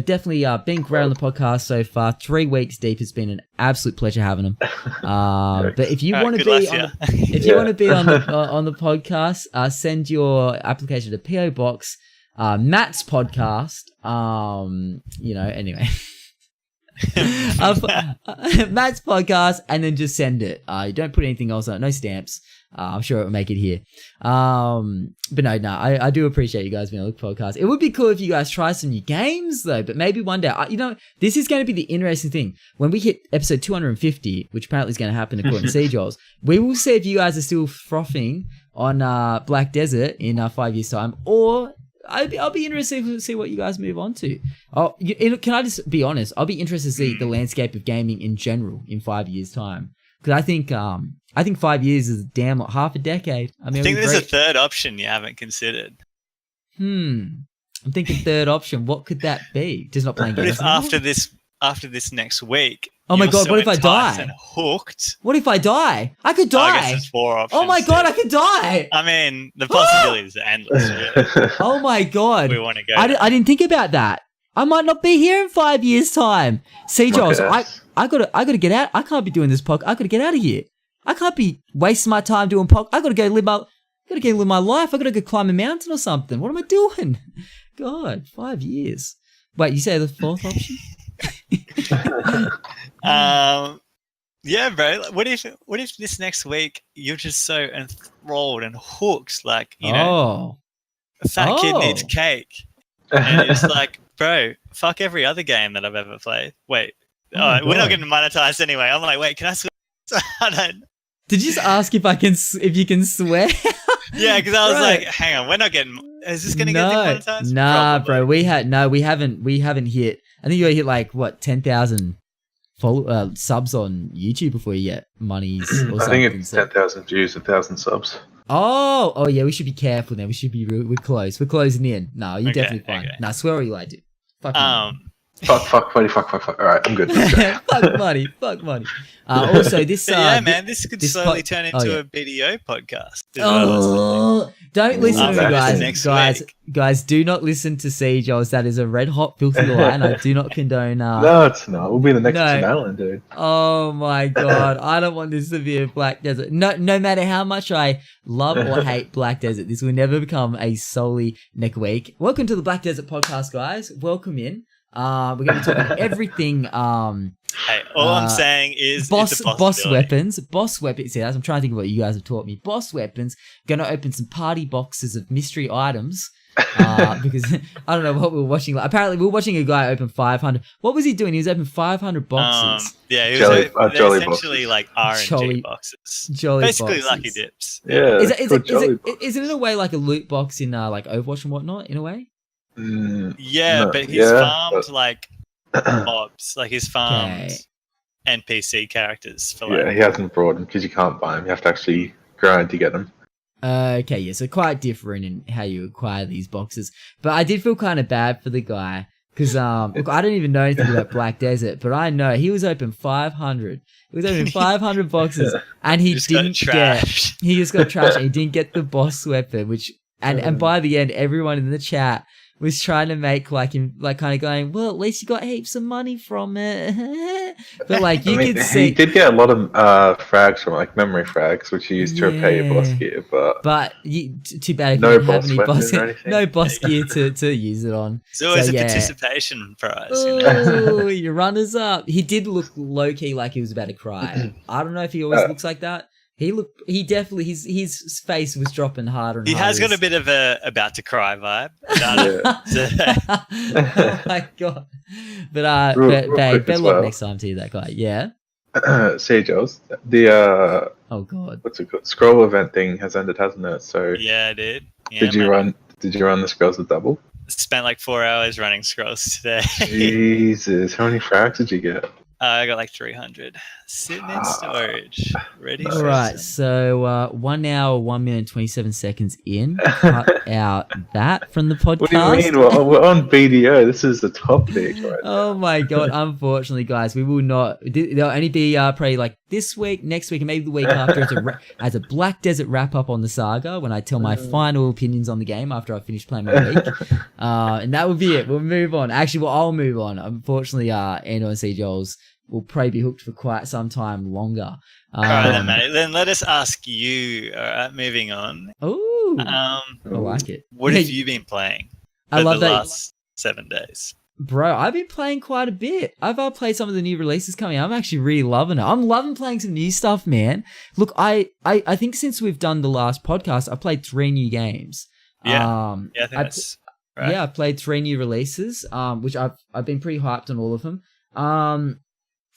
definitely been great on the podcast so far. 3 weeks deep. It's been an absolute pleasure having them. But if you want to be on the podcast, send your application to PO Box, Matt's podcast. Anyway. Matt's podcast, and then just send it. Don't put anything else on it. No stamps. I'm sure it will make it here. But no, I do appreciate you guys being on the podcast. It would be cool if you guys try some new games though, but maybe one day, this is going to be the interesting thing. When we hit episode 250, which apparently is going to happen according to Seajols, we will see if you guys are still frothing on Black Desert in 5 years time, or I'll be interested to see what you guys move on to. Can I just be honest? I'll be interested to see the landscape of gaming in general in 5 years time. Because I think 5 years is damn half a decade. I think there's a third option you haven't considered. I'm thinking third option. What could that be? Just not playing games. What if after this next week? Oh my god! What if I die? And hooked. What if I die? I could die. I guess there's 4 options. Oh my god! I could die. I mean, the possibilities are endless. Really. Oh my god! We want to go. I didn't think about that. I might not be here in 5 years' time. See, Josh, I gotta get out. I can't be doing this podcast. I gotta get out of here. I can't be wasting my time doing podcast. I gotta go live my life. I gotta go climb a mountain or something. What am I doing? God, 5 years. Wait, you say the fourth option? Yeah, bro. What if this next week you're just so enthralled and hooked, like a fat kid needs cake, and it's like, bro, fuck every other game that I've ever played. Wait, we're not getting monetized anyway. I'm like, wait, can I swear? I don't. Did you just ask if you can swear? Yeah, because I was like, hang on, we're not getting. Is this going to get demonetized? Nah, bro, we haven't hit. I think you hit like what 10,000 subs on YouTube before you get monies. Or I think it's 10,000 views, 1,000 subs. Oh yeah, we should be careful then. We should be. We're close. We're closing in. No, you're definitely fine. Okay. Nah, swear all you like, dude. Fuck money. Fuck. All right, I'm good. Fuck money. Also, this. Man, this could slowly turn into a BDO podcast. Don't listen to me, guys. Do not listen to Seajols. That is a red hot, filthy lie, and I do not condone. No, it's not. We'll be the next Island, dude. Oh my god, I don't want this to be a Black Desert. No matter how much I love or hate Black Desert, this will never become a solely neck week. Welcome to the Black Desert podcast, guys. Welcome in. We're going to be talking everything. Hey, all I'm saying is boss weapons. See, I'm trying to think of what you guys have taught me. Boss weapons. Going to open some party boxes of mystery items. Because I don't know what we were watching. Apparently, we were watching a guy open 500. What was he doing? He was opening 500 boxes. Yeah, he was jolly essentially boxes. Like RNG boxes. Basically, boxes. Lucky dips. Yeah. Is it in a way like a loot box in like Overwatch and whatnot? In a way. But he's farmed like mobs, like he's farmed NPC characters for like. Yeah, he hasn't brought them because you can't buy them. You have to actually grind to get them. Okay, yeah, so quite different in how you acquire these boxes. But I did feel kind of bad for the guy because look, I don't even know anything about Black Desert, but I know he was open 500. He was opening 500 boxes, and he didn't get. He just got trashed, and he didn't get the boss weapon, which and by the end, everyone in the chat was trying to make like him like kind of going, well, at least you got heaps of money from it. But like you could see, he did get a lot of frags from like memory frags, which you used to repay your boss gear. But too bad if you didn't have any boss gear to use it on. It's always a participation prize. Oh, your runners up. He did look low key like he was about to cry. I don't know if he always looks like that. He definitely, his face was dropping harder and harder. He has got a bit of a about to cry vibe. Oh my god. But babe, better luck next time to you, that guy. Yeah. Seajols, the oh god, what's it called? Scroll event thing has ended, hasn't it? So yeah, I did. Yeah, did you run the scrolls with double? Spent like 4 hours running scrolls today. Jesus, how many frags did you get? I got like 300 sitting in storage, ready for All right, so 1 hour, 1 minute, 27 seconds in. Cut out that from the podcast. What do you mean? We're on BDO. This is the topic right Oh my god! Unfortunately, guys, we will not. There'll only be probably like this week, next week, and maybe the week after as a Black Desert wrap up on the saga when I tell my final opinions on the game after I finish playing my week. And that will be it. We'll move on. Actually, I'll move on. Unfortunately, Ando and C. Joel's will probably be hooked for quite some time longer. All right, then, Matty. Then let us ask you. All right, moving on. Oh, I like it. What have you been playing for the last 7 days? Bro, I've been playing quite a bit. I've played some of the new releases coming out. I'm actually really loving it. I'm loving playing some new stuff, man. Look, I think since we've done the last podcast, I played 3 new games. Yeah, I think that's right. Yeah, I played 3 new releases, which I've been pretty hyped on all of them.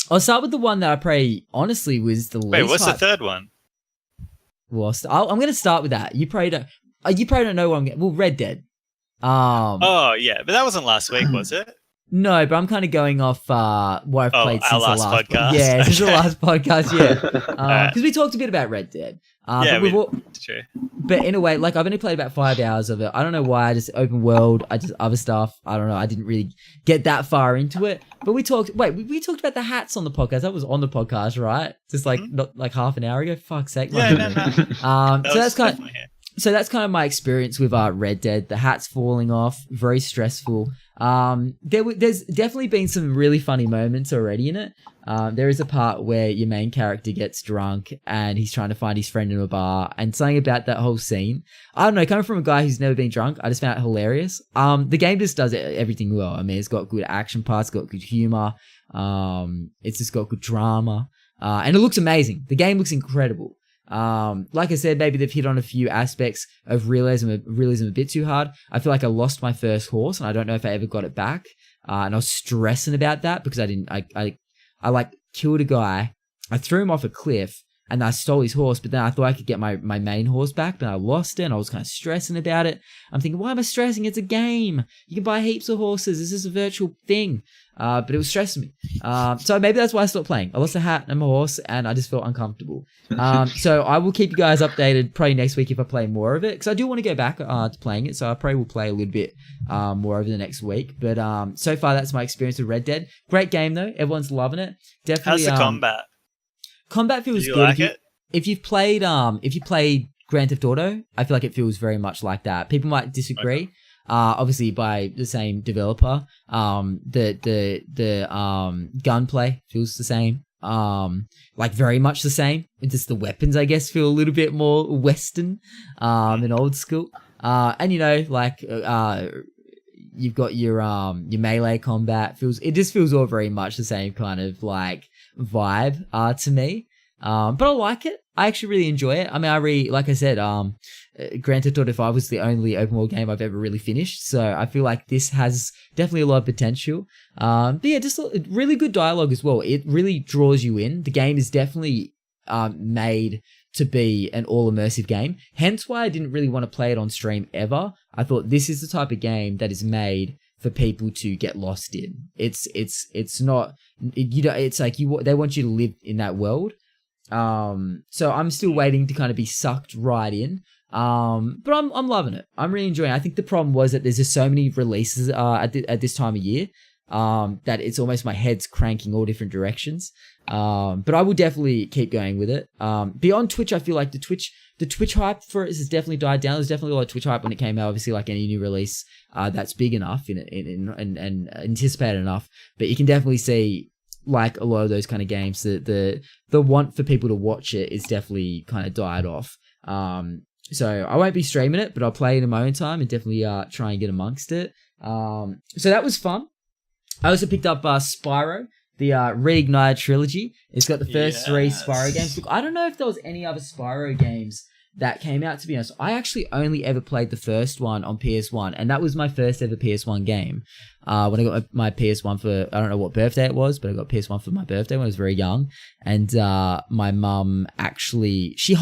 I'll start with the one that I probably honestly was the least. Wait, what's hyped. the third one? Well, I'm going to start with that. You probably don't know what I'm getting. Well, Red Dead. Oh yeah, but that wasn't last week, was it? No, but I'm kind of going off what I've played since the last podcast. Yeah, since the last podcast. Yeah, because we talked a bit about Red Dead. Yeah, it's true. But in a way, like I've only played about 5 hours of it. I don't know why. I just open world. I just other stuff. I don't know. I didn't really get that far into it. But we talked. Wait, we talked about the hats on the podcast. That was on the podcast, right? Just like not like half an hour ago. Fuck's sake. Yeah, no. So that's kind of my experience with Red Dead. The hat's falling off, very stressful. There's definitely been some really funny moments already in it. There is a part where your main character gets drunk and he's trying to find his friend in a bar, and something about that whole scene, I don't know, coming from a guy who's never been drunk, I just found it hilarious. The game just does everything well. I mean, it's got good action parts, it's got good humor, it's just got good drama, and it looks amazing. The game looks incredible. Like I said, maybe they've hit on a few aspects of realism a bit too hard. I feel like I lost my first horse and I don't know if I ever got it back. And I was stressing about that because I like killed a guy. I threw him off a cliff and I stole his horse, but then I thought I could get my main horse back, but I lost it and I was kind of stressing about it. I'm thinking, why am I stressing? It's a game. You can buy heaps of horses. This is a virtual thing. But it was stressing me. So maybe that's why I stopped playing. I lost a hat and my horse and I just felt uncomfortable. So I will keep you guys updated probably next week if I play more of it, because I do want to go back to playing it. So I probably will play a little bit more over the next week. But so far, that's my experience with Red Dead. Great game though. Everyone's loving it. Definitely. How's the combat? Combat feels good. Like it? If you've played Grand Theft Auto, I feel like it feels very much like that. People might disagree. Okay. Obviously by the same developer. The gunplay feels the same. Like very much the same. It's just the weapons, I guess, feel a little bit more Western, and old school. And you know, like, you've got your melee combat it just feels all very much the same kind of like vibe, to me. But I like it. I actually really enjoy it. I mean, like I said, Grand Theft Auto 5 was the only open world game I've ever really finished. So I feel like this has definitely a lot of potential. But yeah, just really good dialogue as well. It really draws you in. The game is definitely made to be an all immersive game. Hence why I didn't really want to play it on stream ever. I thought this is the type of game that is made for people to get lost in. It's not, you know, it's like they want you to live in that world. So I'm still waiting to kind of be sucked right in. But I'm loving it. I'm really enjoying it. I think the problem was that there's just so many releases at this time of year that it's almost my head's cranking all different directions. But I will definitely keep going with it. Beyond Twitch, I feel like the Twitch hype for it has definitely died down. There's definitely a lot of Twitch hype when it came out. Obviously, like any new release that's big enough and anticipated enough. But you can definitely see, like a lot of those kind of games, the want for people to watch it is definitely kind of died off. So I won't be streaming it, but I'll play it in my own time and definitely try and get amongst it. So that was fun. I also picked up Spyro, the Reignited trilogy. It's got the first 3 Spyro games. Look, I don't know if there was any other Spyro games that came out, to be honest. I actually only ever played the first one on PS1, and that was my first ever PS1 game. When I got my PS1 for, I don't know what birthday it was, but I got PS1 for my birthday when I was very young. And my mum she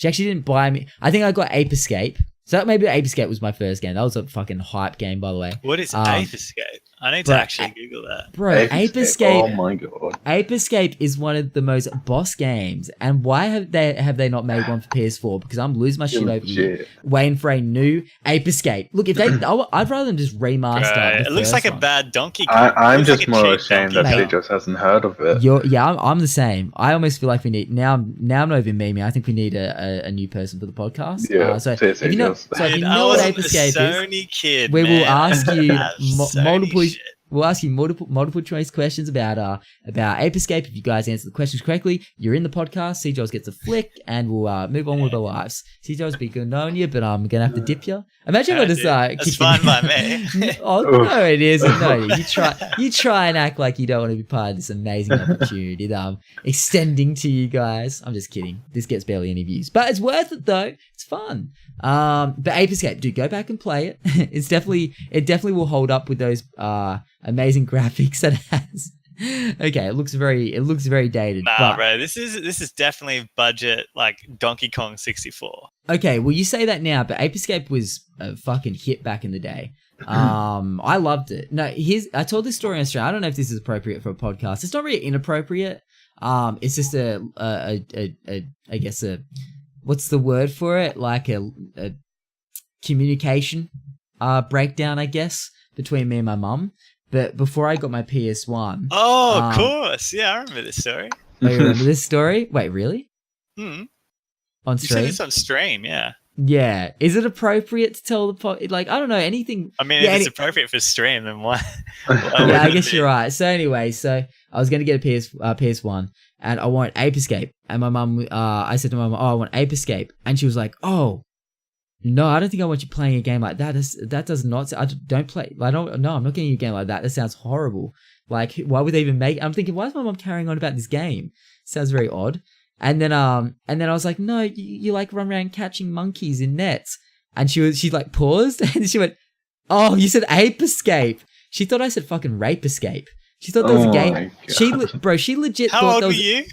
actually didn't buy me. I think I got Ape Escape. So maybe Ape Escape was my first game. That was a fucking hype game, by the way. What is Ape Escape? I need to actually Google that. Bro, Ape Escape. Oh my god. Ape Escape is one of the most boss games. And why have they not made one for PS4? Because I'm losing my shit over here, waiting for a new Ape Escape. Look, if they, I'd rather them just remaster. It looks like a bad Donkey Kong. I'm just more ashamed that he just hasn't heard of it. I'm the same. I almost feel like we need now. I'm not even memeing. I think we need a new person for the podcast. Yeah. So if you know what Ape Escape is, we will ask you multiple. We'll ask you multiple choice questions about Ape Escape. If you guys answer the questions correctly, you're in the podcast. CJOS gets a flick, and we'll move on with our lives. CJOS, be good knowing you, but I'm gonna have to dip you. Imagine if I just it's fine by me. Oh no, it isn't. No, you try and act like you don't want to be part of this amazing opportunity that I'm extending to you guys. I'm just kidding. This gets barely any views, but it's worth it though. It's fun. But Ape Escape, do go back and play it. It definitely will hold up with those amazing graphics that it has. Okay, it looks very dated. Nah, bro, this is definitely budget like Donkey Kong 64. Okay, well you say that now, but Ape Escape was a fucking hit back in the day. I loved it. No, I told this story in Australia. I don't know if this is appropriate for a podcast. It's not really inappropriate. It's just I guess what's the word for it? Like a communication breakdown, I guess, between me and my mum. But before I got my PS1... Oh, of course. Yeah, I remember this story. Oh, you remember this story? Wait, really? On stream? You said this on stream, yeah. Yeah. Is it appropriate to tell the... I don't know, anything... I mean, if it's appropriate for stream, then why? Yeah, I guess you're right. So anyway, I was going to get a PS1, and I want Ape Escape. And my mum... I said to my mum, I want Ape Escape. And she was like, oh... No, I don't think I want you playing a game like that. That does not... I don't play... I'm not getting you a game like that. That sounds horrible. Like, why would they even make... I'm thinking, why is my mom carrying on about this game? Sounds very odd. And then I was like, no, you like run around catching monkeys in nets. And she like paused and she went, oh, you said Ape Escape. She thought I said fucking Rape Escape. She thought that was a game. She legit How thought old that was... were you?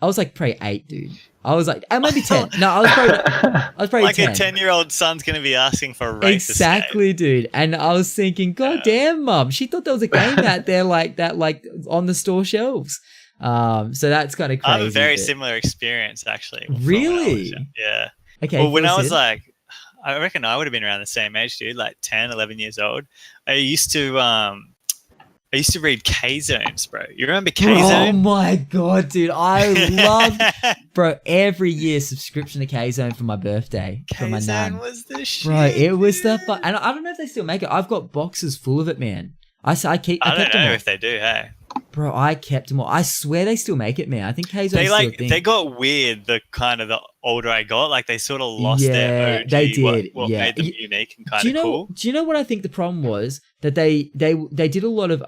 I was like probably 8, dude. I was like, maybe 10. No, I was probably like 10. a 10-year-old son's going to be asking for a Rape Exactly, Escape. Dude. And I was thinking, God damn, Mum. She thought there was a game out there like that, like on the store shelves. So that's kind of crazy. I have a very similar experience, actually. Really? Yeah. Okay. Well, when I was like, I reckon I would have been around the same age, dude, like 10, 11 years old. I used to read K-Zones, bro. You remember K-Zone? Oh my God, dude. I love, bro, every year subscription to K-Zone for my birthday. For my nan. K-Zone was the shit. Bro, it was the fun. And I don't know if they still make it. I've got boxes full of it, man. I don't know if they do, hey. Bro, I kept them all. I swear they still make it, man. I think K-Zone's still a thing. They got weird the older I got. Like they sort of lost their OG. They did. What made them unique and kind of cool. Do you know what I think the problem was? That they did a lot of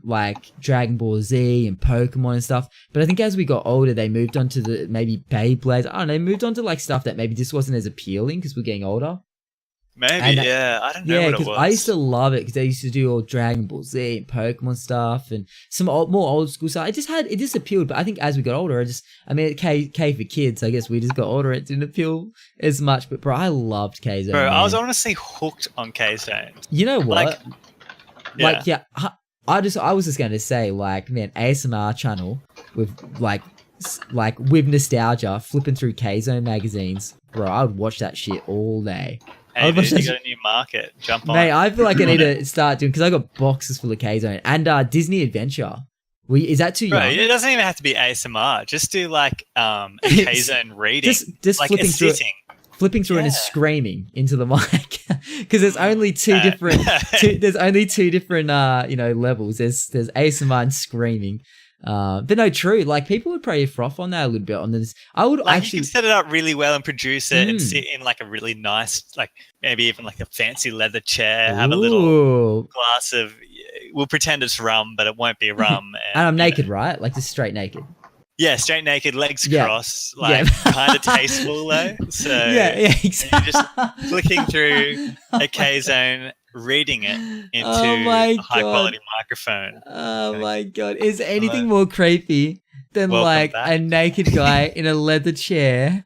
like Dragon Ball Z and Pokemon and stuff. But I think as we got older, they moved on to the maybe Beyblades. I don't know. They moved on to like stuff that maybe just wasn't as appealing because we're getting older. Maybe, yeah. I don't know what it was. I used to love it because they used to do all Dragon Ball Z and Pokemon stuff and some more old school stuff. It just appealed. But I think as we got older, K for kids. I guess we just got older. It didn't appeal as much. But bro, I loved K-Zone. Bro, man. I was honestly hooked on K-Zone. You know what? I was just going to say, like, man, ASMR channel with like with nostalgia, flipping through K-Zone magazines. Bro, I would watch that shit all day. Hey, dude, you got a new market. Jump on. Mate, I feel like I need to start doing, because I got boxes full of K-Zone and Disney Adventure. Is that too young? Right, it doesn't even have to be ASMR. Just do like a K-Zone reading. Just like flipping through and screaming into the mic, because there's only two different. There's only two different levels. There's ASMR and screaming. But no, true. Like people would probably froth on that a little bit on this. I would actually you can set it up really well and produce it and sit in like a really nice, like maybe even like a fancy leather chair. Have a little glass of. We'll pretend it's rum, but it won't be rum. And I'm naked, right? Like just straight naked. Yeah, straight naked, legs crossed, kind of tasteful though. So exactly. You're just flicking through a K-Zone, reading it into a high quality microphone. Oh my God. Is there anything more creepy than a naked guy in a leather chair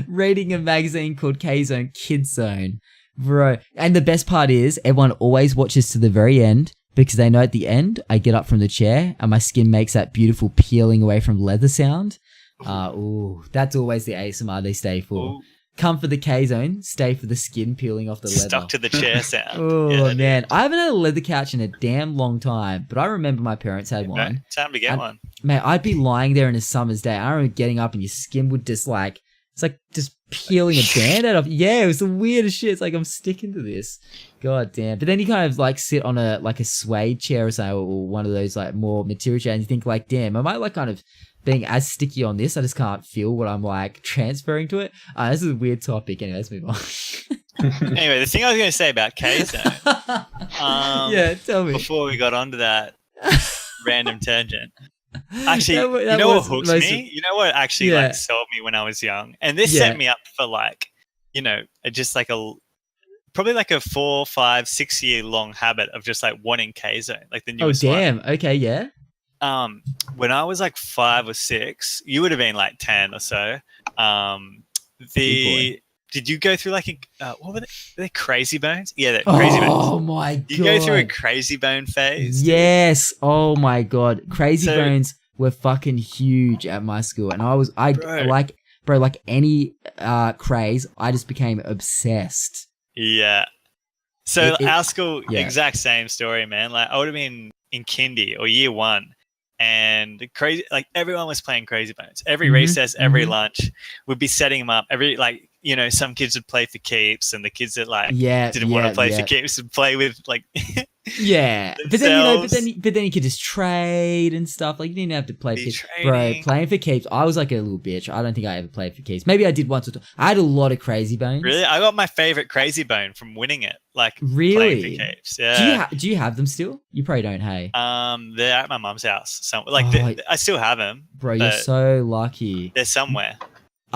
reading a magazine called K-Zone Kids Zone? Bro. And the best part is everyone always watches to the very end because they know at the end I get up from the chair and my skin makes that beautiful peeling away from leather sound. That's always the ASMR they stay for. Ooh. Come for the K-zone, stay for the skin peeling off the leather. Stuck to the chair sound. Oh, man. I haven't had a leather couch in a damn long time, but I remember my parents had one. Time to get one. Mate, I'd be lying there in a summer's day. I remember getting up and your skin would just like, it's like just peeling a band-aid off. Yeah, it was the weirdest shit. It's like, I'm sticking to this. God damn. But then you kind of like sit on a suede chair or something, or one of those like more material chairs, and you think like, damn, am I like kind of being as sticky on this? I just can't feel what I'm like transferring to it. This is a weird topic. Anyway, let's move on. Anyway, the thing I was going to say about K-Zone. Yeah, tell me. Before we got onto that random tangent. Actually, you know what hooks me? You know what actually like sold me when I was young? And this set me up for like, you know, just like probably like a 4, 5, 6 year long habit of just like wanting K-Zone, like the newest one. Oh, damn. Okay, yeah. When I was like 5 or 6, you would have been like 10 or so. Did you go through like what were they? Crazy Bones? Yeah, Crazy Bones. Oh my god! You go through a Crazy Bone phase. Yes. Dude. Oh my god, Crazy Bones were fucking huge at my school, and like any craze, I just became obsessed. Yeah. So our school, exact same story, man. Like I would have been in kindy or year 1. And crazy, like everyone was playing Crazy Bones. Every recess, every lunch, would be setting them up. You know, some kids would play for keeps, and the kids that like didn't want to play for keeps would play with like but then you could just trade and stuff. Like you didn't have to play for keeps. Bro, playing for keeps. I was like a little bitch. I don't think I ever played for keeps. Maybe I did once or twice. I had a lot of Crazy Bones. Really, I got my favorite Crazy Bone from winning it. Like really, playing for keeps. Yeah. Do you have them still? You probably don't. Hey. They're at my mum's house. I still have them. Bro, you're so lucky. They're somewhere.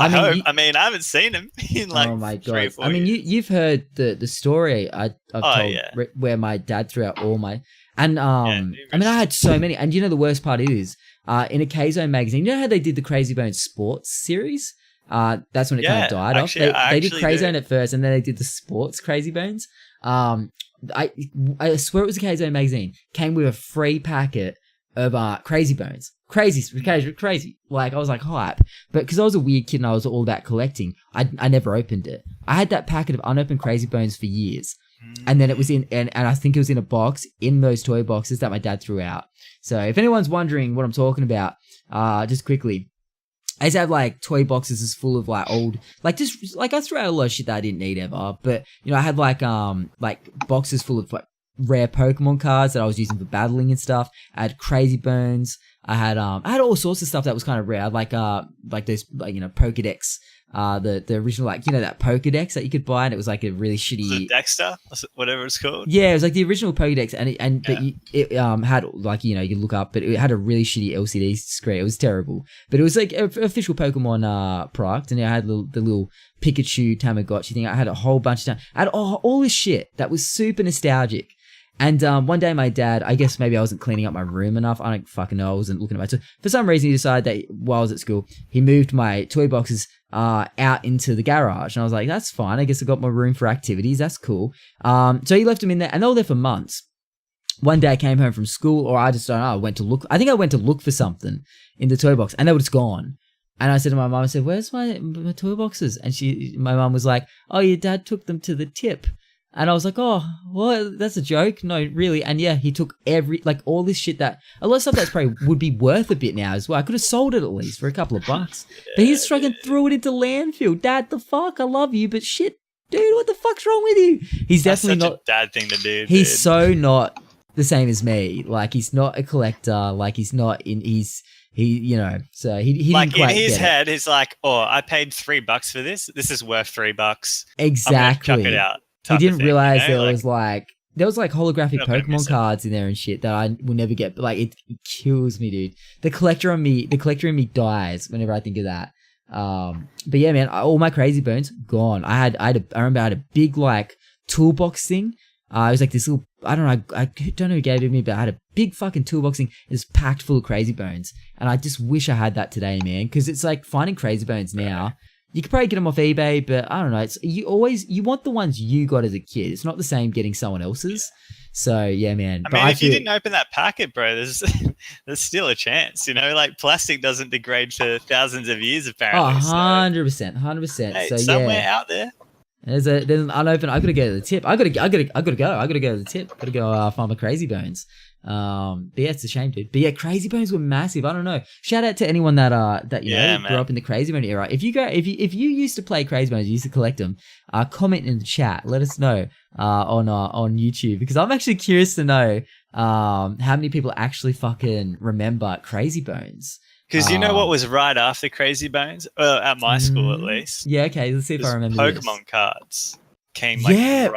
I haven't seen him in like 3 or 4 I mean, you've heard the story I've told where my dad threw out all my... And, I had so many. And you know the worst part is, in a K-Zone magazine, you know how they did the Crazy Bones sports series? That's when it kind of died off. They did Crazy Zone at first, and then they did the sports Crazy Bones. I swear it was a K-Zone magazine. Came with a free packet of Crazy Bones. Crazy. Like, I was like, hype. But because I was a weird kid and I was all about collecting, I never opened it. I had that packet of unopened Crazy Bones for years. And then it was and I think it was in a box, in those toy boxes that my dad threw out. So if anyone's wondering what I'm talking about, just quickly, I used to have like toy boxes as full of like old, like just like I threw out a lot of shit that I didn't need ever. But, you know, I had like boxes full of like rare Pokemon cards that I was using for battling and stuff. I had Crazy Bones. I had all sorts of stuff that was kind of rare. I had like those, like, you know, Pokedex, the original, like, you know, that Pokedex that you could buy, and it was like a really shitty... Was it Dexter? Whatever it's called? Yeah, it was like the original Pokedex, but it had, like, you know, you could look up, but it had a really shitty LCD screen. It was terrible. But it was like an official Pokemon product, and I had the little Pikachu Tamagotchi thing. I had a whole bunch of... I had all this shit that was super nostalgic. And one day my dad, I guess maybe I wasn't cleaning up my room enough. I don't fucking know. I wasn't looking at my toys. For some reason, he decided that while I was at school, he moved my toy boxes out into the garage. And I was like, that's fine. I guess I got more room for activities. That's cool. So he left them in there, and they were there for months. One day I came home from school, or I just don't know, I went to look for something in the toy box, and they were just gone. And I said to my mum, I said, where's my toy boxes? And my mum was like, oh, your dad took them to the tip. And I was like, oh, well, that's a joke. No, really. And yeah, he took all this shit that, a lot of stuff that's probably would be worth a bit now as well. I could have sold it at least for a couple of bucks. But he's fucking threw it into landfill. Dad, the fuck? I love you, but shit, dude, what the fuck's wrong with you? He's definitely not a dad thing to do. He's so not the same as me. Like, he's not a collector. Like, he's not in, you know, so he didn't like quite in his get head, it. He's like, oh, I paid $3 for this. This is worth $3. Exactly. I'm gonna chuck it out. He didn't realize there was holographic Pokemon cards in there and shit that I will never get. But like, it kills me, dude. The collector in me dies whenever I think of that. But yeah, man, all my Crazy Bones gone. I remember I had a big like toolbox thing. It was like this little, I don't know who gave it to me, but I had a big fucking toolbox thing. It was packed full of Crazy Bones, and I just wish I had that today, man. Because it's like finding Crazy Bones now. You could probably get them off eBay, but I don't know. It's you want the ones you got as a kid. It's not the same getting someone else's. So yeah, man. I mean, if you didn't open that packet, bro, there's still a chance. You know, like plastic doesn't degrade for thousands of years, apparently. 100%, 100%. Hey, so somewhere out there. There's an unopened. I gotta go to the tip. I gotta go to the tip. Gotta go find my Crazy Bones. But yeah, it's a shame, dude. But yeah, Crazy Bones were massive. I don't know. Shout out to anyone that grew up in the Crazy Bone era. If you used to play Crazy Bones, you used to collect them. Comment in the chat. Let us know on YouTube, because I'm actually curious to know how many people actually fucking remember Crazy Bones. Because you know what was right after Crazy Bones? At my school, at least. Yeah, okay. Let's see if I remember Pokemon cards came right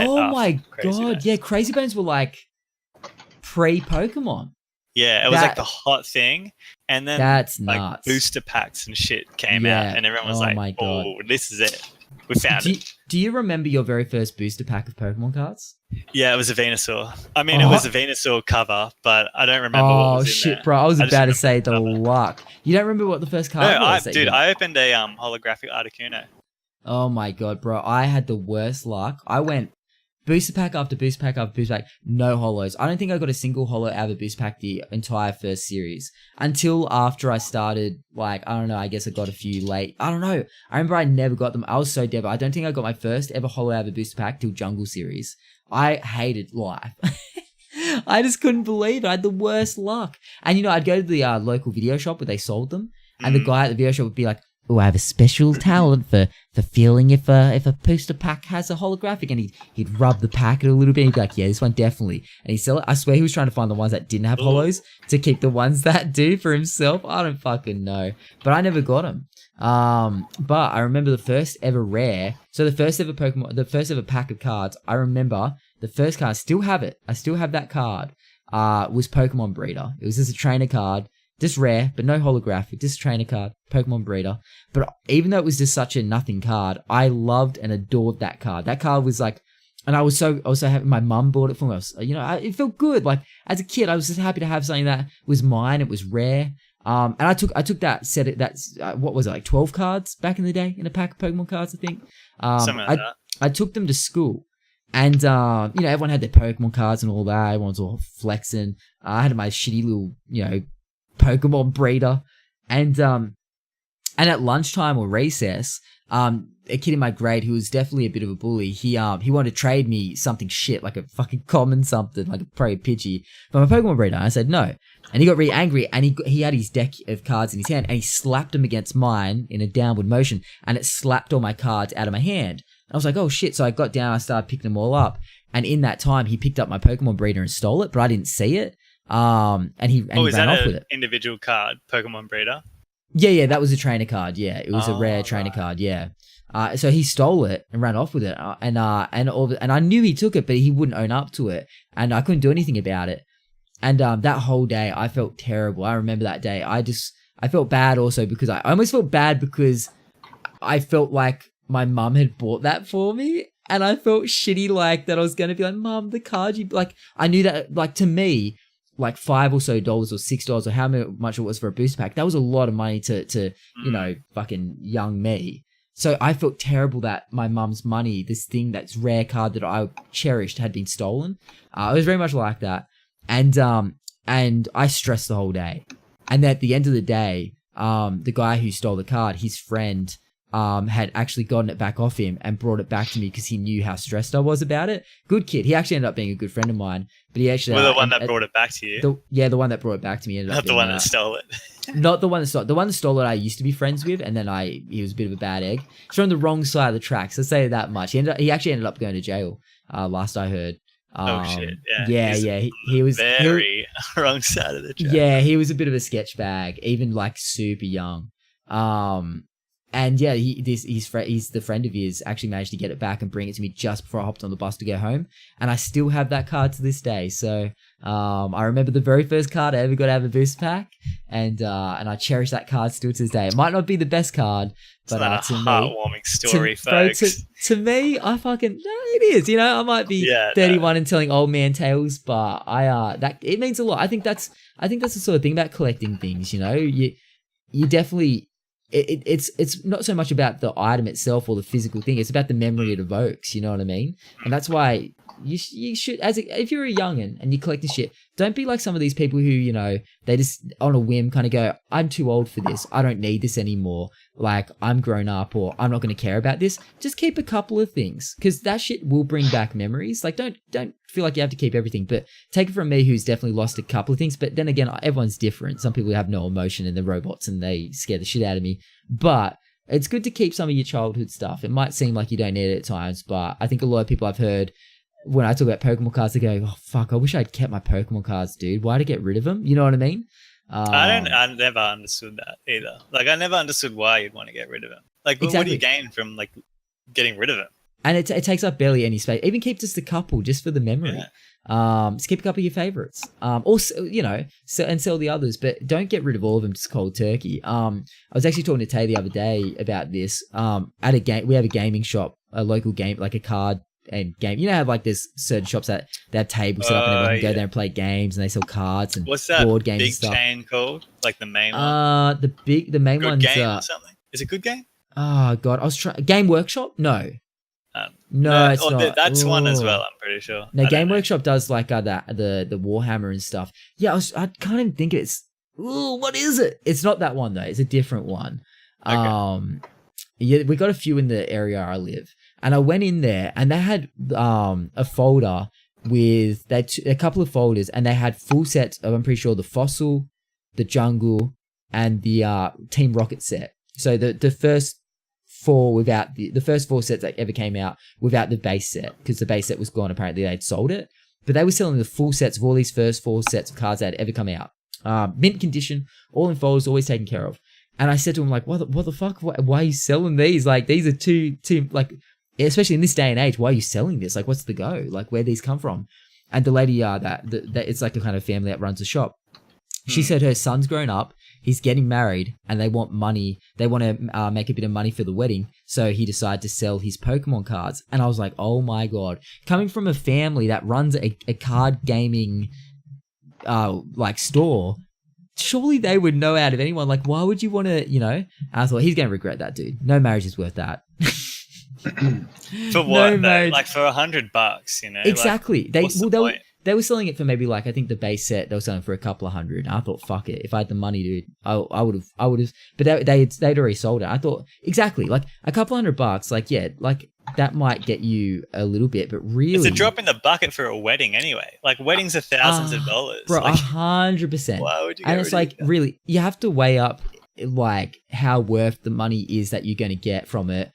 Oh after my Crazy God. Bones. Yeah, Crazy Bones were like pre-Pokemon. Yeah, it was like the hot thing. And then that's like nuts. Booster packs and shit came out. And everyone was my God. oh, this is it. We found it. Do you remember your very first booster pack of Pokemon cards? Yeah, it was a Venusaur. I mean, it was a Venusaur cover, but I don't remember what was in shit, there. bro. I was about to say the luck. You don't remember what the first card was? I opened a holographic Articuno. Oh my God, bro. I had the worst luck. I went booster pack after booster pack after booster pack, no holos. I don't think I got a single holo out of a booster pack the entire first series until after I started, like, I don't know, I guess I got a few late. I don't know. I remember I never got them. I was so dead. I don't think I got my first ever holo out of a booster pack till Jungle series. I hated life. I just couldn't believe it. I had the worst luck. And, you know, I'd go to the local video shop where they sold them, and the guy at the video shop would be like, oh, I have a special talent for feeling if a booster pack has a holographic, and he'd rub the packet a little bit, and he'd be like, yeah, this one definitely. And he'd sell it. I swear he was trying to find the ones that didn't have holos to keep the ones that do for himself. I don't fucking know. But I never got them. But I remember the first ever rare. So the first ever pack of cards, I remember the first card, I still have it. I still have that card, was Pokemon Breeder. It was just a trainer card. Just rare, but no holographic, just trainer card, Pokemon Breeder. But even though it was just such a nothing card, I loved and adored that card. That card was like, and I was so happy. My mum bought it for me. It felt good. Like as a kid, I was just happy to have something that was mine. It was rare. And I took that set. That's what was it, like 12 cards back in the day in a pack of Pokemon cards, I think. Something like that. I took them to school. And, everyone had their Pokemon cards and all that. Everyone was all flexing. I had my shitty little, Pokemon Breeder. And at lunchtime or recess, a kid in my grade who was definitely a bit of a bully, he wanted to trade me something shit, like a fucking common something, like probably a Pidgey, for my Pokemon Breeder. And I said no. And he got really angry, and he had his deck of cards in his hand, and he slapped them against mine in a downward motion, and it slapped all my cards out of my hand. And I was like, oh shit. So I got down, I started picking them all up. And in that time, he picked up my Pokemon Breeder and stole it, but I didn't see it. And he ran off with it. Individual card, Pokemon Breeder? Yeah, that was a trainer card. Yeah, it was a rare trainer card. Yeah. So he stole it and ran off with it. And I knew he took it, but he wouldn't own up to it, and I couldn't do anything about it. And that whole day, I felt terrible. I remember that day. I felt bad also because I almost felt bad because I felt like my mum had bought that for me, and I felt shitty, like that I was going to be like, Mum, the card you, like, I knew that, like, to me, like $5 or so or $6 or how much it was for a booster pack, that was a lot of money to fucking young me. So I felt terrible that my mum's money, this thing, that's rare card that I cherished, had been stolen. It was very much like that. And I stressed the whole day. And at the end of the day, the guy who stole the card, his friend, had actually gotten it back off him and brought it back to me because he knew how stressed I was about it. Good kid. He actually ended up being a good friend of mine, but he actually... Well, the one that brought it back to you? The one that brought it back to me. Not the one that stole it. Not the one that stole it. The one that stole it I used to be friends with, and then he was a bit of a bad egg. He's from the wrong side of the tracks, I'll say that much. He actually ended up going to jail, last I heard. Oh shit! Yeah. He was very wrong side of the track. Yeah, he was a bit of a sketch bag, even like super young. And yeah, he's the friend of his actually managed to get it back and bring it to me just before I hopped on the bus to go home, and I still have that card to this day. So I remember the very first card I ever got out of a booster pack, and I cherish that card still to this day. It might not be the best card, but to me, heartwarming story, folks. To me, I fucking it is. I might be 31 and telling old man tales, but that it means a lot. I think that's the sort of thing about collecting things. You definitely. it's not so much about the item itself or the physical thing. It's about the memory it evokes. You know what I mean? And that's why you should, if you're a youngin and you're collecting shit, don't be like some of these people who, you know, they just on a whim kind of go, I'm too old for this. I don't need this anymore. Like, I'm grown up, or I'm not going to care about this. Just keep a couple of things, because that shit will bring back memories. Like, don't feel like you have to keep everything, but take it from me, who's definitely lost a couple of things. But then again, everyone's different. Some people have no emotion and they're robots and they scare the shit out of me. But it's good to keep some of your childhood stuff. It might seem like you don't need it at times, but I think a lot of people I've heard, when I talk about Pokemon cards, they go, oh, fuck, I wish I'd kept my Pokemon cards, dude. Why'd I get rid of them? You know what I mean? I never understood that either. Like, I never understood why you'd want to get rid of them. Like, exactly. What do you gain from, like, getting rid of them? And it takes up barely any space. Even keep just a couple, just for the memory. Yeah. Just keep a couple of your favorites. Also, you know, and sell the others, but don't get rid of all of them just cold turkey. I was actually talking to Tay the other day about this. At a game, we have a gaming shop, a local game, like a card and game. You know how like there's certain shops that they have tables set up and everyone can go there and play games, and they sell cards and what's that board games big and stuff. Chain called? Like the main one? The main Good one's Game or something? Is it Good Game? Oh god, I was trying Game Workshop? No. No, it's not. That's one as well, I'm pretty sure. No, Game Workshop does like the Warhammer and stuff. Yeah, I can't even think it's what is it? It's not that one though, it's a different one. Okay. Yeah, we got a few in the area I live. And I went in there and they had a folder with a couple of folders, and they had full sets of, I'm pretty sure, the Fossil, the Jungle, and the Team Rocket set. So the first four without the first four sets that ever came out without the base set, because the base set was gone. Apparently they'd sold it, but they were selling the full sets of all these first four sets of cards that had ever come out, mint condition, all in folders, always taken care of. And I said to him, like, what the fuck? Why are you selling these? Like, these are too like. Especially in this day and age, why are you selling this? Like, what's the go? Like, where'd these come from? And the lady, that it's like a kind of family that runs a shop. She said her son's grown up, he's getting married, and they want money. They want to make a bit of money for the wedding. So he decided to sell his Pokemon cards. And I was like, oh my God. Coming from a family that runs a card gaming, like store, surely they would know out of anyone. Like, why would you want to, you know? And I thought, he's going to regret that, dude. No marriage is worth that. For what? No, like for $100, you know? Exactly. Like, they were selling it for maybe like, I think the base set they were selling for a couple of $100. I thought, fuck it. If I had the money, dude, I would have. But they'd already sold it. I thought exactly like a couple $100. Like yeah, like that might get you a little bit, but really, it's a drop in the bucket for a wedding anyway. Like weddings are thousands of dollars, bro. Like, 100%. Why would you? And it's like really, you have to weigh up like how worth the money is that you're going to get from it,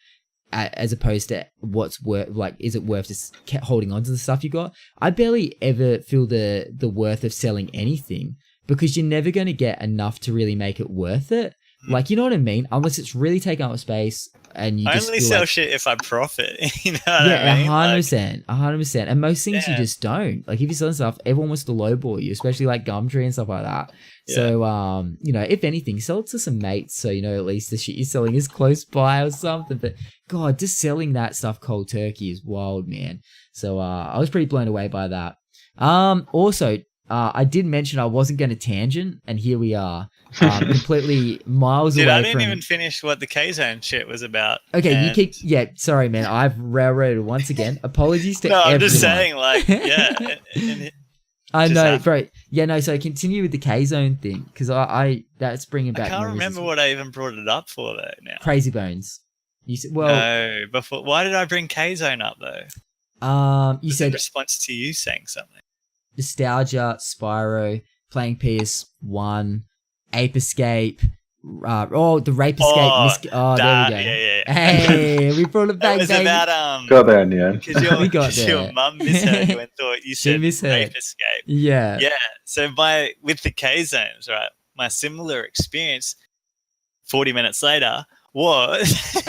as opposed to what's worth, like, is it worth just holding on to the stuff you got? I barely ever feel the worth of selling anything, because you're never going to get enough to really make it worth it. Like, you know what I mean? Unless it's really taking up space and you just only sell like, shit if I profit. You know what I mean? 100%. 100%. And most things you just don't. Like, if you're selling stuff, everyone wants to lowball you, especially like Gumtree and stuff like that. Yeah. So, you know, if anything, sell it to some mates so, you know, at least the shit you're selling is close by or something. But, God, just selling that stuff cold turkey is wild, man. So, I was pretty blown away by that. Also, I did mention I wasn't going to tangent, and here we are. Completely miles away from... I didn't even finish what the K-Zone shit was about. Okay, you keep... Yeah, sorry, man. I've railroaded once again. Apologies to everyone. I'm just saying, like, yeah. I know, bro. Yeah, no, so continue with the K-Zone thing, because that's bringing back... I can't remember what I even brought it up for, though, now. Crazy Bones. You said, well... No, before... Why did I bring K-Zone up, though? You said... in response to you saying something. Nostalgia, Spyro, playing PS1... Ape Escape, the Rape Escape. There we go. Yeah. Hey, we brought it back, baby. It was about got there in the end. Because your mum misheard you and thought you said Rape Escape. Yeah. So with the K zones, right? My similar experience, 40 minutes later, was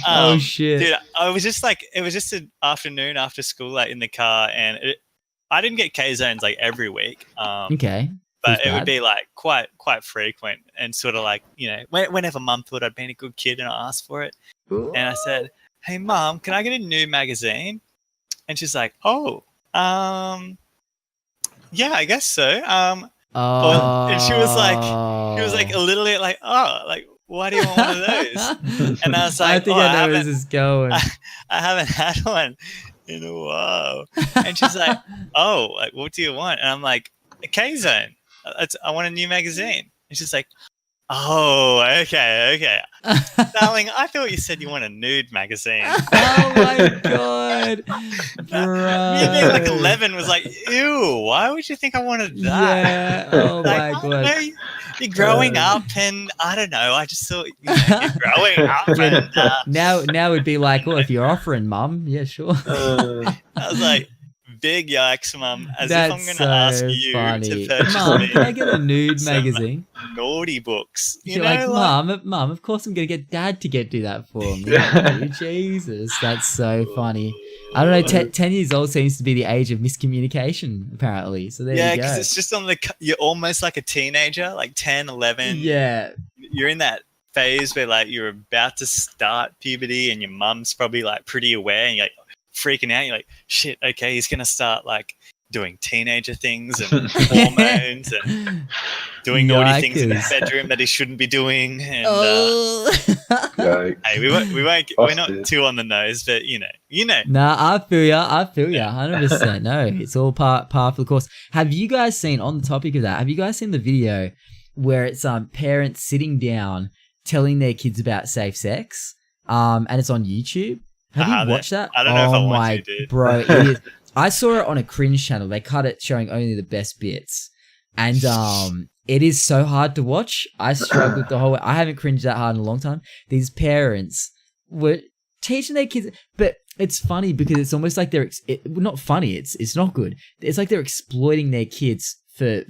oh shit, dude! I was just like, it was just an afternoon after school, like in the car, and I didn't get K zones like every week. Okay. But it would be like quite frequent, and sort of like, you know, whenever mum thought I'd been a good kid and I asked for it. Ooh. And I said, hey mum, can I get a new magazine? And she's like, oh, yeah, I guess so. And she was like a little bit like, oh, like, why do you want one of those? And I was like, I think I know where this is going. I haven't had one in a while. And she's like, oh, like, what do you want? And I'm like, a K-Zone. I want a new magazine. And she's like, oh, okay. Darling, I thought you said you want a nude magazine. Oh my god. Bro. Me being like 11 was like, ew, why would you think I wanted that? Yeah. Oh like, my god. You're growing up, and I don't know. I just thought you're growing up. And, now it'd be like, well, if you're offering, Mum, yeah, sure. I was like, big yikes, Mum. As if I'm going to ask you to purchase Mum, me. can I get a nude magazine? Naughty books. You're like, Mum, of course I'm going to get Dad to do that for me. Jesus, that's so funny. I don't know, 10 years old seems to be the age of miscommunication, apparently. So there you go. Yeah, because it's just you're almost like a teenager, like 10, 11. Yeah. You're in that phase where like you're about to start puberty and your mum's probably like pretty aware and you're like freaking out. You're like, shit, okay, he's going to start like doing teenager things and hormones and doing naughty things in the bedroom that he shouldn't be doing. And hey, we're not too on the nose, but you know. Nah, I feel ya, 100%. No, it's all part of the course. Have you guys seen, on the topic of that, have you guys seen the video where it's parents sitting down telling their kids about safe sex, and it's on YouTube? Have you watched that? I don't know if I want to, dude. Bro, it is. I saw it on a cringe channel. They cut it showing only the best bits. And it is so hard to watch. I struggled the whole way. I haven't cringed that hard in a long time. These parents were teaching their kids, but it's funny because it's almost like they're not funny. It's not good. It's like they're exploiting their kids for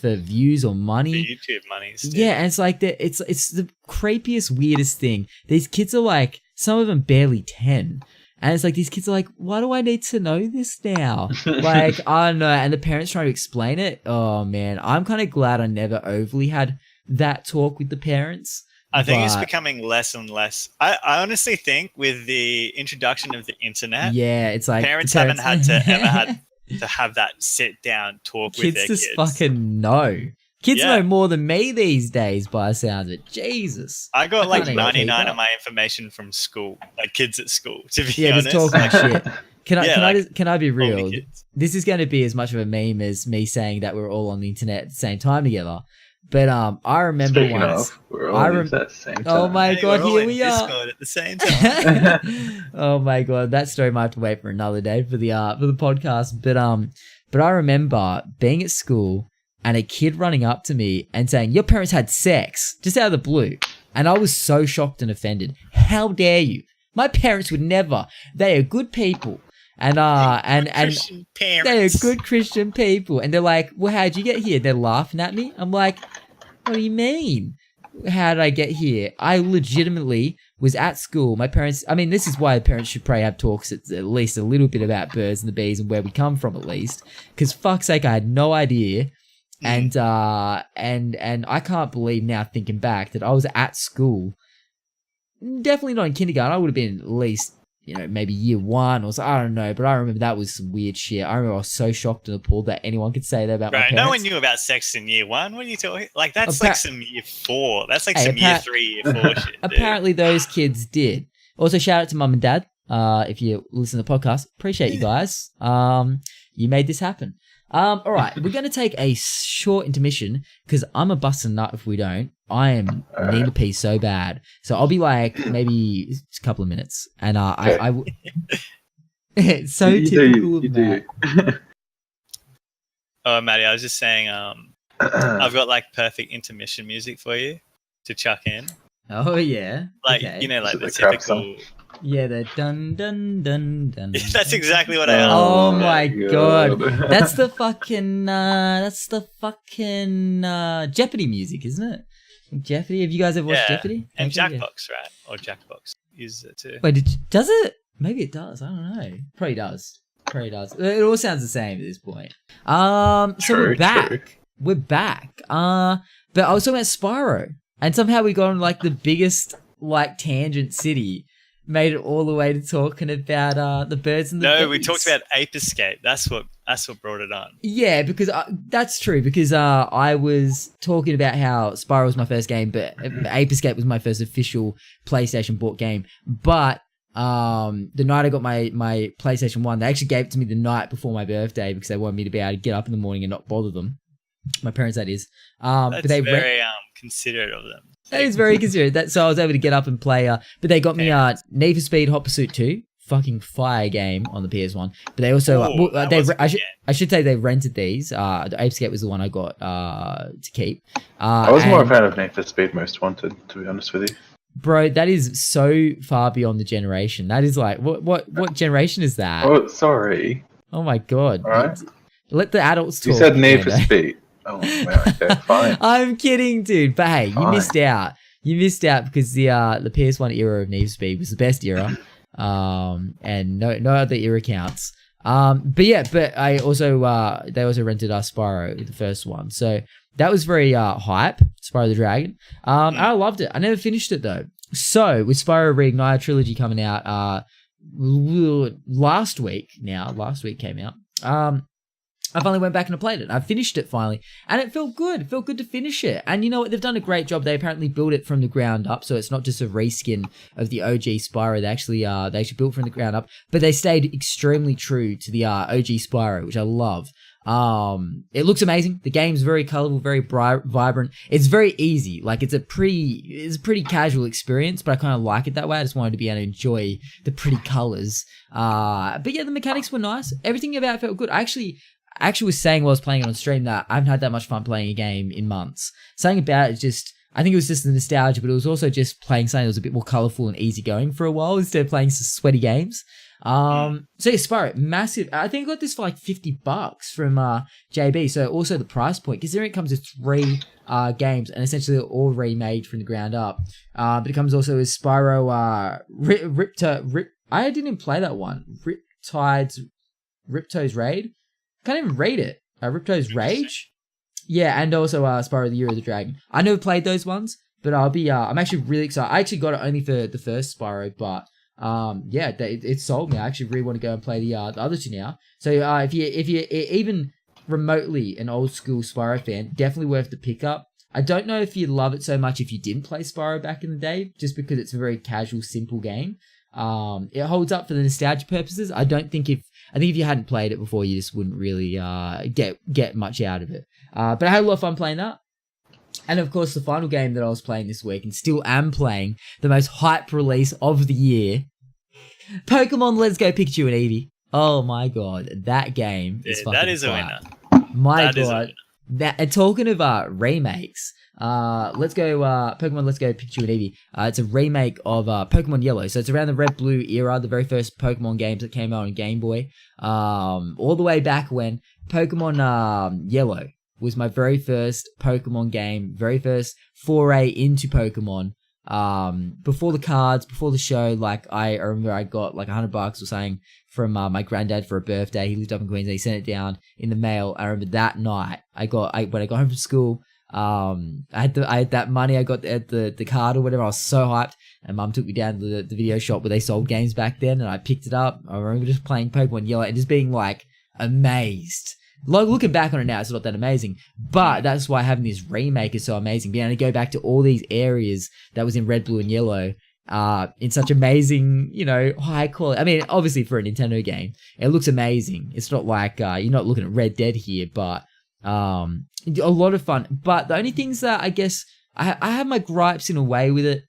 views or money. For YouTube money. Yeah, and it's like it's the creepiest, weirdest thing. These kids are like, some of them barely 10. And it's like, these kids are like, why do I need to know this now? Like, I don't know. And the parents trying to explain it. Oh, man. I'm kind of glad I never overly had that talk with the parents. I think it's becoming less and less. I honestly think with the introduction of the internet, it's like parents haven't had to have that sit down talk with their kids. Kids just fucking know. Kids know more than me these days, by the sounds of it. Jesus. I got like 99 of my information from school, like kids at school, to be honest. Just talking shit. Can I be real? This is going to be as much of a meme as me saying that we're all on the internet at the same time together. But I remember once. We're all at the same time. Oh my god, here we are. Discord at the same time. Oh my god, that story might have to wait for another day for the podcast. But I remember being at school and a kid running up to me and saying, "Your parents had sex," just out of the blue. And I was so shocked and offended. How dare you? My parents would never. They are good people. And they're good Christian people. And they're like, well, how'd you get here? They're laughing at me. I'm like, what do you mean? How did I get here? I legitimately was at school. My parents, I mean, this is why parents should probably have talks at least a little bit about birds and the bees and where we come from at least. Because fuck's sake, I had no idea. And I can't believe now, thinking back, that I was at school. Definitely not in kindergarten. I would have been at least, maybe year 1 or so. I don't know. But I remember that was some weird shit. I remember I was so shocked and appalled that anyone could say that about my parents. No one knew about sex in year 1. What are you talking? Like, that's like some year 4. That's like some year 3, year 4 shit. Apparently those kids did. Also, shout out to Mum and Dad. If you listen to the podcast, appreciate you guys. You made this happen. All right, we're going to take a short intermission because I'm a busting nut if we don't. I am need to pee so bad. So I'll be like maybe a couple of minutes. And it's so typical of Matt. Oh, Matty, I was just saying I've got like perfect intermission music for you to chuck in. Oh, yeah. Like, okay. Like the typical... Yeah, the dun dun dun dun. That's exactly what I asked. Oh my god. That's the fucking Jeopardy music, isn't it? Jeopardy? Have you guys ever watched Jeopardy? And Jackbox, right? Or Jackbox uses it too. Wait, does it? Maybe it does. I don't know. Probably does. It all sounds the same at this point. So we're back. True. We're back. But I was talking about Spyro, and somehow we got on like the biggest like tangent city. Made it all the way to talking about the birds and the bees. We talked about Ape Escape. That's what That's what brought it on. Yeah, because that's true. Because I was talking about how Spyro was my first game, but Ape Escape was my first official PlayStation bought game. But the night I got my PlayStation 1, they actually gave it to me the night before my birthday because they wanted me to be able to get up in the morning and not bother them. My parents, that is. That's but they very considerate of them. That is very considerate. So I was able to get up and play. But they got me Need for Speed Hot Pursuit 2. Fucking fire game on the PS1. But they also I should say they rented these. The Ape Escape was the one I got to keep. I was more a fan of Need for Speed Most Wanted, to be honest with you. Bro, that is so far beyond the generation. That is like what generation is that? Oh, sorry. Oh my god. All right. Let the adults talk. You said Need for Speed. Oh man, okay, fine. I'm kidding, dude. But hey, you missed out. You missed out because the PS1 era of Need for Speed was the best era. And no other era counts. But I also they also rented Spyro, the first one, so that was very hype. Spyro the Dragon. And I loved it. I never finished it though. So with Spyro Reignited Trilogy coming out last week came out. I finally went back and I played it. I finished it finally, and it felt good. It felt good to finish it. And you know what? They've done a great job. They apparently built it from the ground up, so it's not just a reskin of the OG Spyro. They actually built it from the ground up, but they stayed extremely true to the OG Spyro, which I love. It looks amazing. The game's very colorful, very bright, vibrant. It's very easy. Like it's a pretty casual experience, but I kind of like it that way. I just wanted to be able to enjoy the pretty colors. But yeah, the mechanics were nice. Everything about it felt good. I actually was saying while I was playing it on stream that I haven't had that much fun playing a game in months. Something about it I think it was just the nostalgia, but it was also just playing something that was a bit more colorful and easygoing for a while instead of playing some sweaty games. So yeah, Spyro, massive. I think I got this for like $50 from JB. So also the price point, considering it comes with 3 games and essentially they're all remade from the ground up. But it comes also with Spyro I didn't even play that one. Ripto's Raid. Can't even read it. Ripto's Rage? Yeah, and also Spyro the Year of the Dragon. I never played those ones, but I'm actually really excited. I actually got it only for the first Spyro, but it sold me. I actually really want to go and play the other 2 now. So if you're even remotely an old school Spyro fan, definitely worth the pickup. I don't know if you'd love it so much if you didn't play Spyro back in the day, just because it's a very casual, simple game. It holds up for the nostalgia purposes. I think if you hadn't played it before, you just wouldn't really get much out of it. But I had a lot of fun playing that. And of course, the final game that I was playing this week, and still am playing, the most hype release of the year, Pokemon Let's Go Pikachu and Eevee. Oh my god, that game is fucking that is fire. A winner. My god. And talking of remakes, Let's Go Pokemon Let's Go Pikachu and Eevee. It's a remake of Pokemon Yellow. So it's around the Red Blue era, the very first Pokemon games that came out on Game Boy. All the way back when Pokemon Yellow was my very first Pokemon game, very first foray into Pokemon. Before the cards, before the show, like I remember I got like $100 or something from my granddad for a birthday. He lived up in Queensland. He sent it down in the mail. I remember that night when I got home from school, I had that money I got at the card or whatever. I was so hyped, and Mum took me down to the video shop where they sold games back then, and I picked it up. I remember just playing Pokemon Yellow and just being like amazed. Like, looking back on it now, it's not that amazing, but that's why having this remake is so amazing. Being able to go back to all these areas that was in Red, Blue, and Yellow, in such amazing, high quality. I mean, obviously for a Nintendo game, it looks amazing. It's not like you're not looking at Red Dead here, but a lot of fun. But the only things that I guess I have my gripes in a way with it.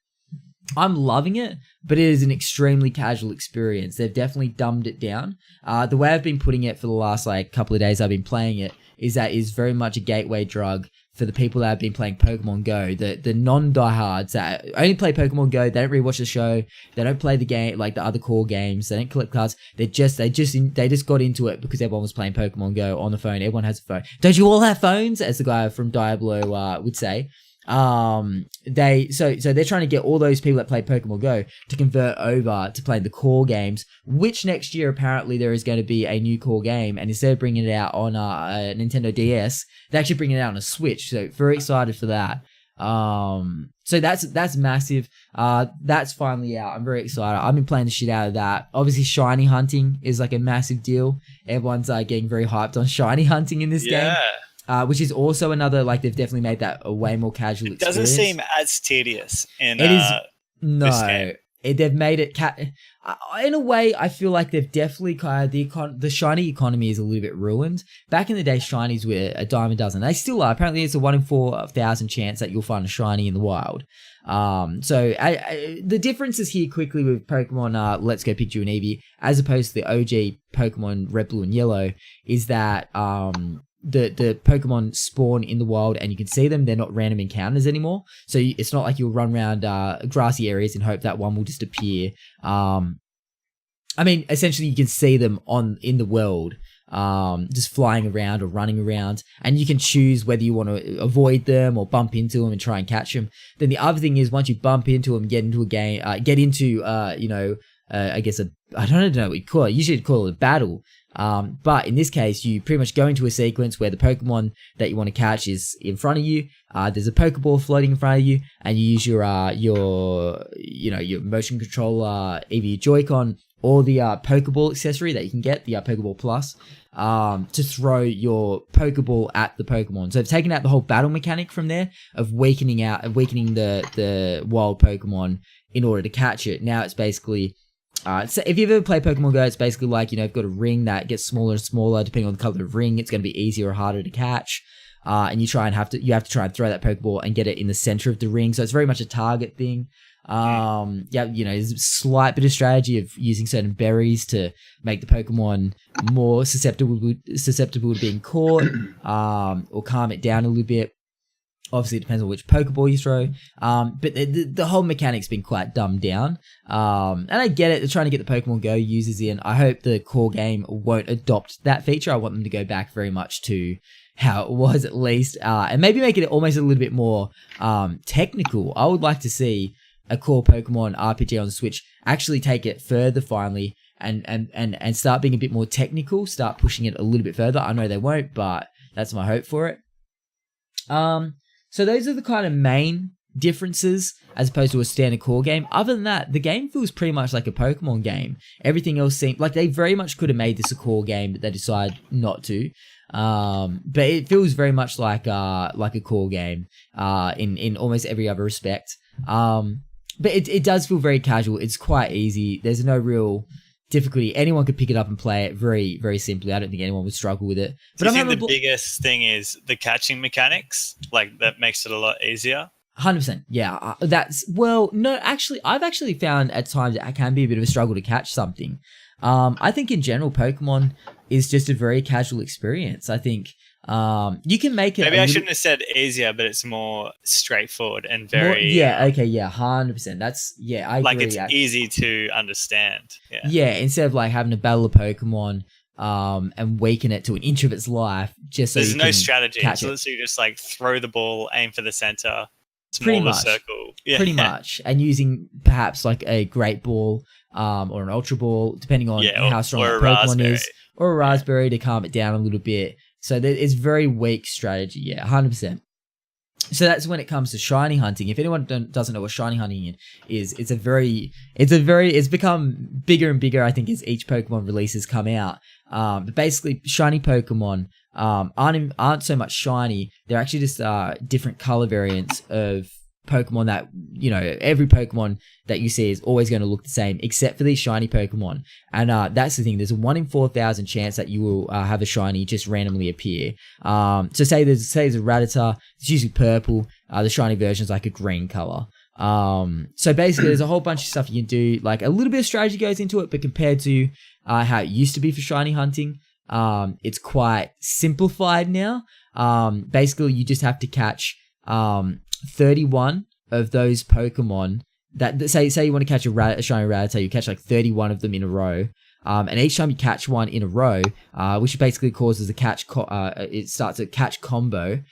I'm loving it, but it is an extremely casual experience. They've definitely dumbed it down. The way I've been putting it for the last couple of days I've been playing it is that it's very much a gateway drug for the people that have been playing Pokemon Go, the non-diehards that only play Pokemon Go. They don't really watch the show. They don't play the game like the other core games. They don't collect cards. They just got into it because everyone was playing Pokemon Go on the phone. Everyone has a phone. Don't you all have phones? As the guy from Diablo would say. So they're trying to get all those people that play Pokemon Go to convert over to playing the core games, which next year apparently there is going to be a new core game, and instead of bringing it out on a Nintendo DS, they're actually bringing it out on a Switch. So very excited for that. So that's massive. That's finally out. I'm very excited. I've been playing the shit out of that. Obviously, shiny hunting is like a massive deal. Everyone's getting very hyped on shiny hunting in this game. Which is also another, like, they've definitely made that a way more casual experience. It doesn't seem as tedious in this game. They've made it in a way. I feel like they've definitely kind of the shiny economy is a little bit ruined. Back in the day, shinies were a dime a dozen. They still are. Apparently, it's a 1 in 4,000 chance that you'll find a shiny in the wild. So the differences here quickly with Pokemon Let's Go Pikachu and Eevee, as opposed to the OG Pokemon Red, Blue, and Yellow, is that the Pokemon spawn in the wild and you can see them. They're not random encounters anymore. So it's not like you'll run around grassy areas and hope that one will just appear. I mean, essentially you can see them in the world, just flying around or running around, and you can choose whether you want to avoid them or bump into them and try and catch them. Then the other thing is, once you bump into them, get into a game, I guess I don't know what you call it. Usually you'd call it a battle. But in this case, you pretty much go into a sequence where the Pokemon that you want to catch is in front of you. There's a Pokeball floating in front of you, and you use your motion controller, either your Joy-Con or the Pokeball accessory that you can get, the Pokeball Plus, to throw your Pokeball at the Pokemon. So they've taken out the whole battle mechanic from there of weakening the wild Pokemon in order to catch it. Now it's basically so if you've ever played Pokemon Go, it's basically like, you've got a ring that gets smaller and smaller depending on the color of the ring. It's going to be easier or harder to catch. And you have to try and throw that Pokeball and get it in the center of the ring. So it's very much a target thing. There's a slight bit of strategy of using certain berries to make the Pokemon more susceptible to being caught, or calm it down a little bit. Obviously, it depends on which Pokeball you throw. But the whole mechanic's been quite dumbed down. And I get it. They're trying to get the Pokemon Go users in. I hope the core game won't adopt that feature. I want them to go back very much to how it was, at least. And maybe make it almost a little bit more technical. I would like to see a core Pokemon RPG on the Switch actually take it further finally and start being a bit more technical. Start pushing it a little bit further. I know they won't, but that's my hope for it. So those are the kind of main differences as opposed to a standard core game. Other than that, the game feels pretty much like a Pokemon game. Everything else seems like they very much could have made this a core game, but they decided not to. But it feels very much like a core game in almost every other respect. But it does feel very casual. It's quite easy. There's no real difficulty. Anyone could pick it up and play it very, very simply. I don't think anyone would struggle with it. But I think the biggest thing is the catching mechanics. Like, that makes it a lot easier. 100%. Yeah. I've actually found at times it can be a bit of a struggle to catch something. I think in general, Pokemon is just a very casual experience. I think you can make it. Maybe I shouldn't have said easier, but it's more straightforward and very. More, yeah. Okay. Yeah. 100%. I agree. Like, it's easy to understand. Yeah. Yeah. Instead of like having to battle a Pokemon, and weaken it to an inch of its life, just so there's you no can strategy. catch So you just like throw the ball, aim for the center. Smaller circle. Yeah. Pretty much. And using perhaps like a Great Ball, or an Ultra Ball, depending on how strong the Pokemon is, or a Raspberry to calm it down a little bit. So it's very weak strategy. Yeah, 100%. So that's when it comes to shiny hunting. If anyone doesn't know what shiny hunting is, it's become bigger and bigger, I think, as each Pokemon releases come out. But basically, shiny Pokemon aren't so much shiny. They're actually just different color variants of Pokemon that, every Pokemon that you see is always going to look the same, except for these shiny Pokemon. And that's the thing. There's a 1 in 4,000 chance that you will have a shiny just randomly appear. So say there's a Rattata. It's usually purple. The shiny version is like a green color. So basically, there's a whole bunch of stuff you can do. Like, a little bit of strategy goes into it, but compared to how it used to be for shiny hunting, it's quite simplified now. Basically, you just have to catch 31 of those Pokemon that say you want to catch a shiny Rattata, you catch like 31 of them in a row. And each time you catch one in a row, which basically causes it starts a catch combo.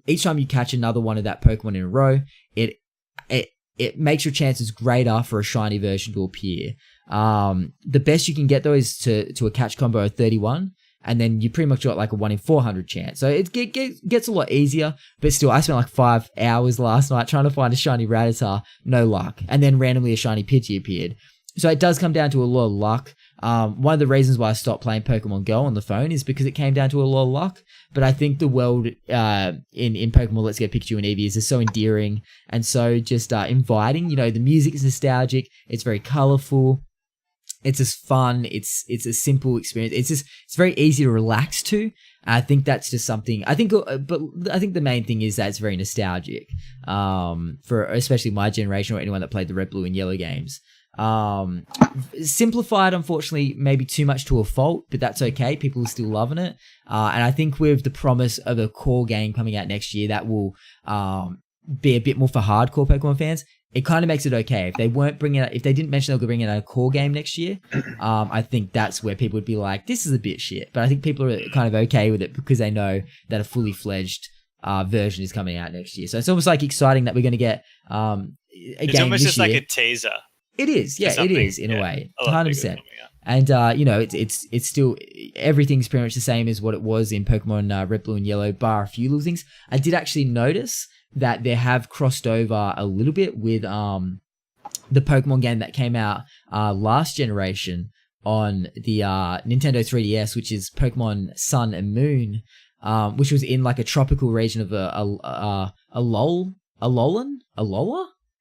Each time you catch another one of that Pokemon in a row, it makes your chances greater for a shiny version to appear. The best you can get though is to a catch combo of 31. and then you pretty much got like a 1 in 400 chance. So it gets a lot easier, but still, I spent like 5 hours last night trying to find a shiny Rattata, no luck, and then randomly a shiny Pidgey appeared. So it does come down to a lot of luck. One of the reasons why I stopped playing Pokemon Go on the phone is because it came down to a lot of luck. But I think the world in Pokemon Let's Go Pikachu and Eevee is just so endearing and so just inviting. You know, the music is nostalgic. It's very colorful. It's just fun. It's a simple experience. It's very easy to relax to. I think that's just something I think the main thing is that it's very nostalgic for especially my generation or anyone that played the red, blue, and yellow games. Simplified, unfortunately, maybe too much to a fault, but that's okay. People are still loving it. And I think with the promise of a core game coming out next year, that will be a bit more for hardcore Pokemon fans. It kind of makes it okay. If they didn't mention they were bringing out a core game next year, I think that's where people would be like, this is a bit shit. But I think people are kind of okay with it because they know that a fully fledged version is coming out next year. So it's almost like exciting that we're going to get a game this year. It's almost just like a teaser. It is, yeah, it is in a way, 100%. And you know, it's still everything's pretty much the same as what it was in Pokemon Red, Blue, and Yellow, bar a few little things. I did actually notice that they have crossed over a little bit with the Pokemon game that came out last generation on the Nintendo 3DS, which is Pokemon Sun and Moon, which was in like a tropical region of Alola.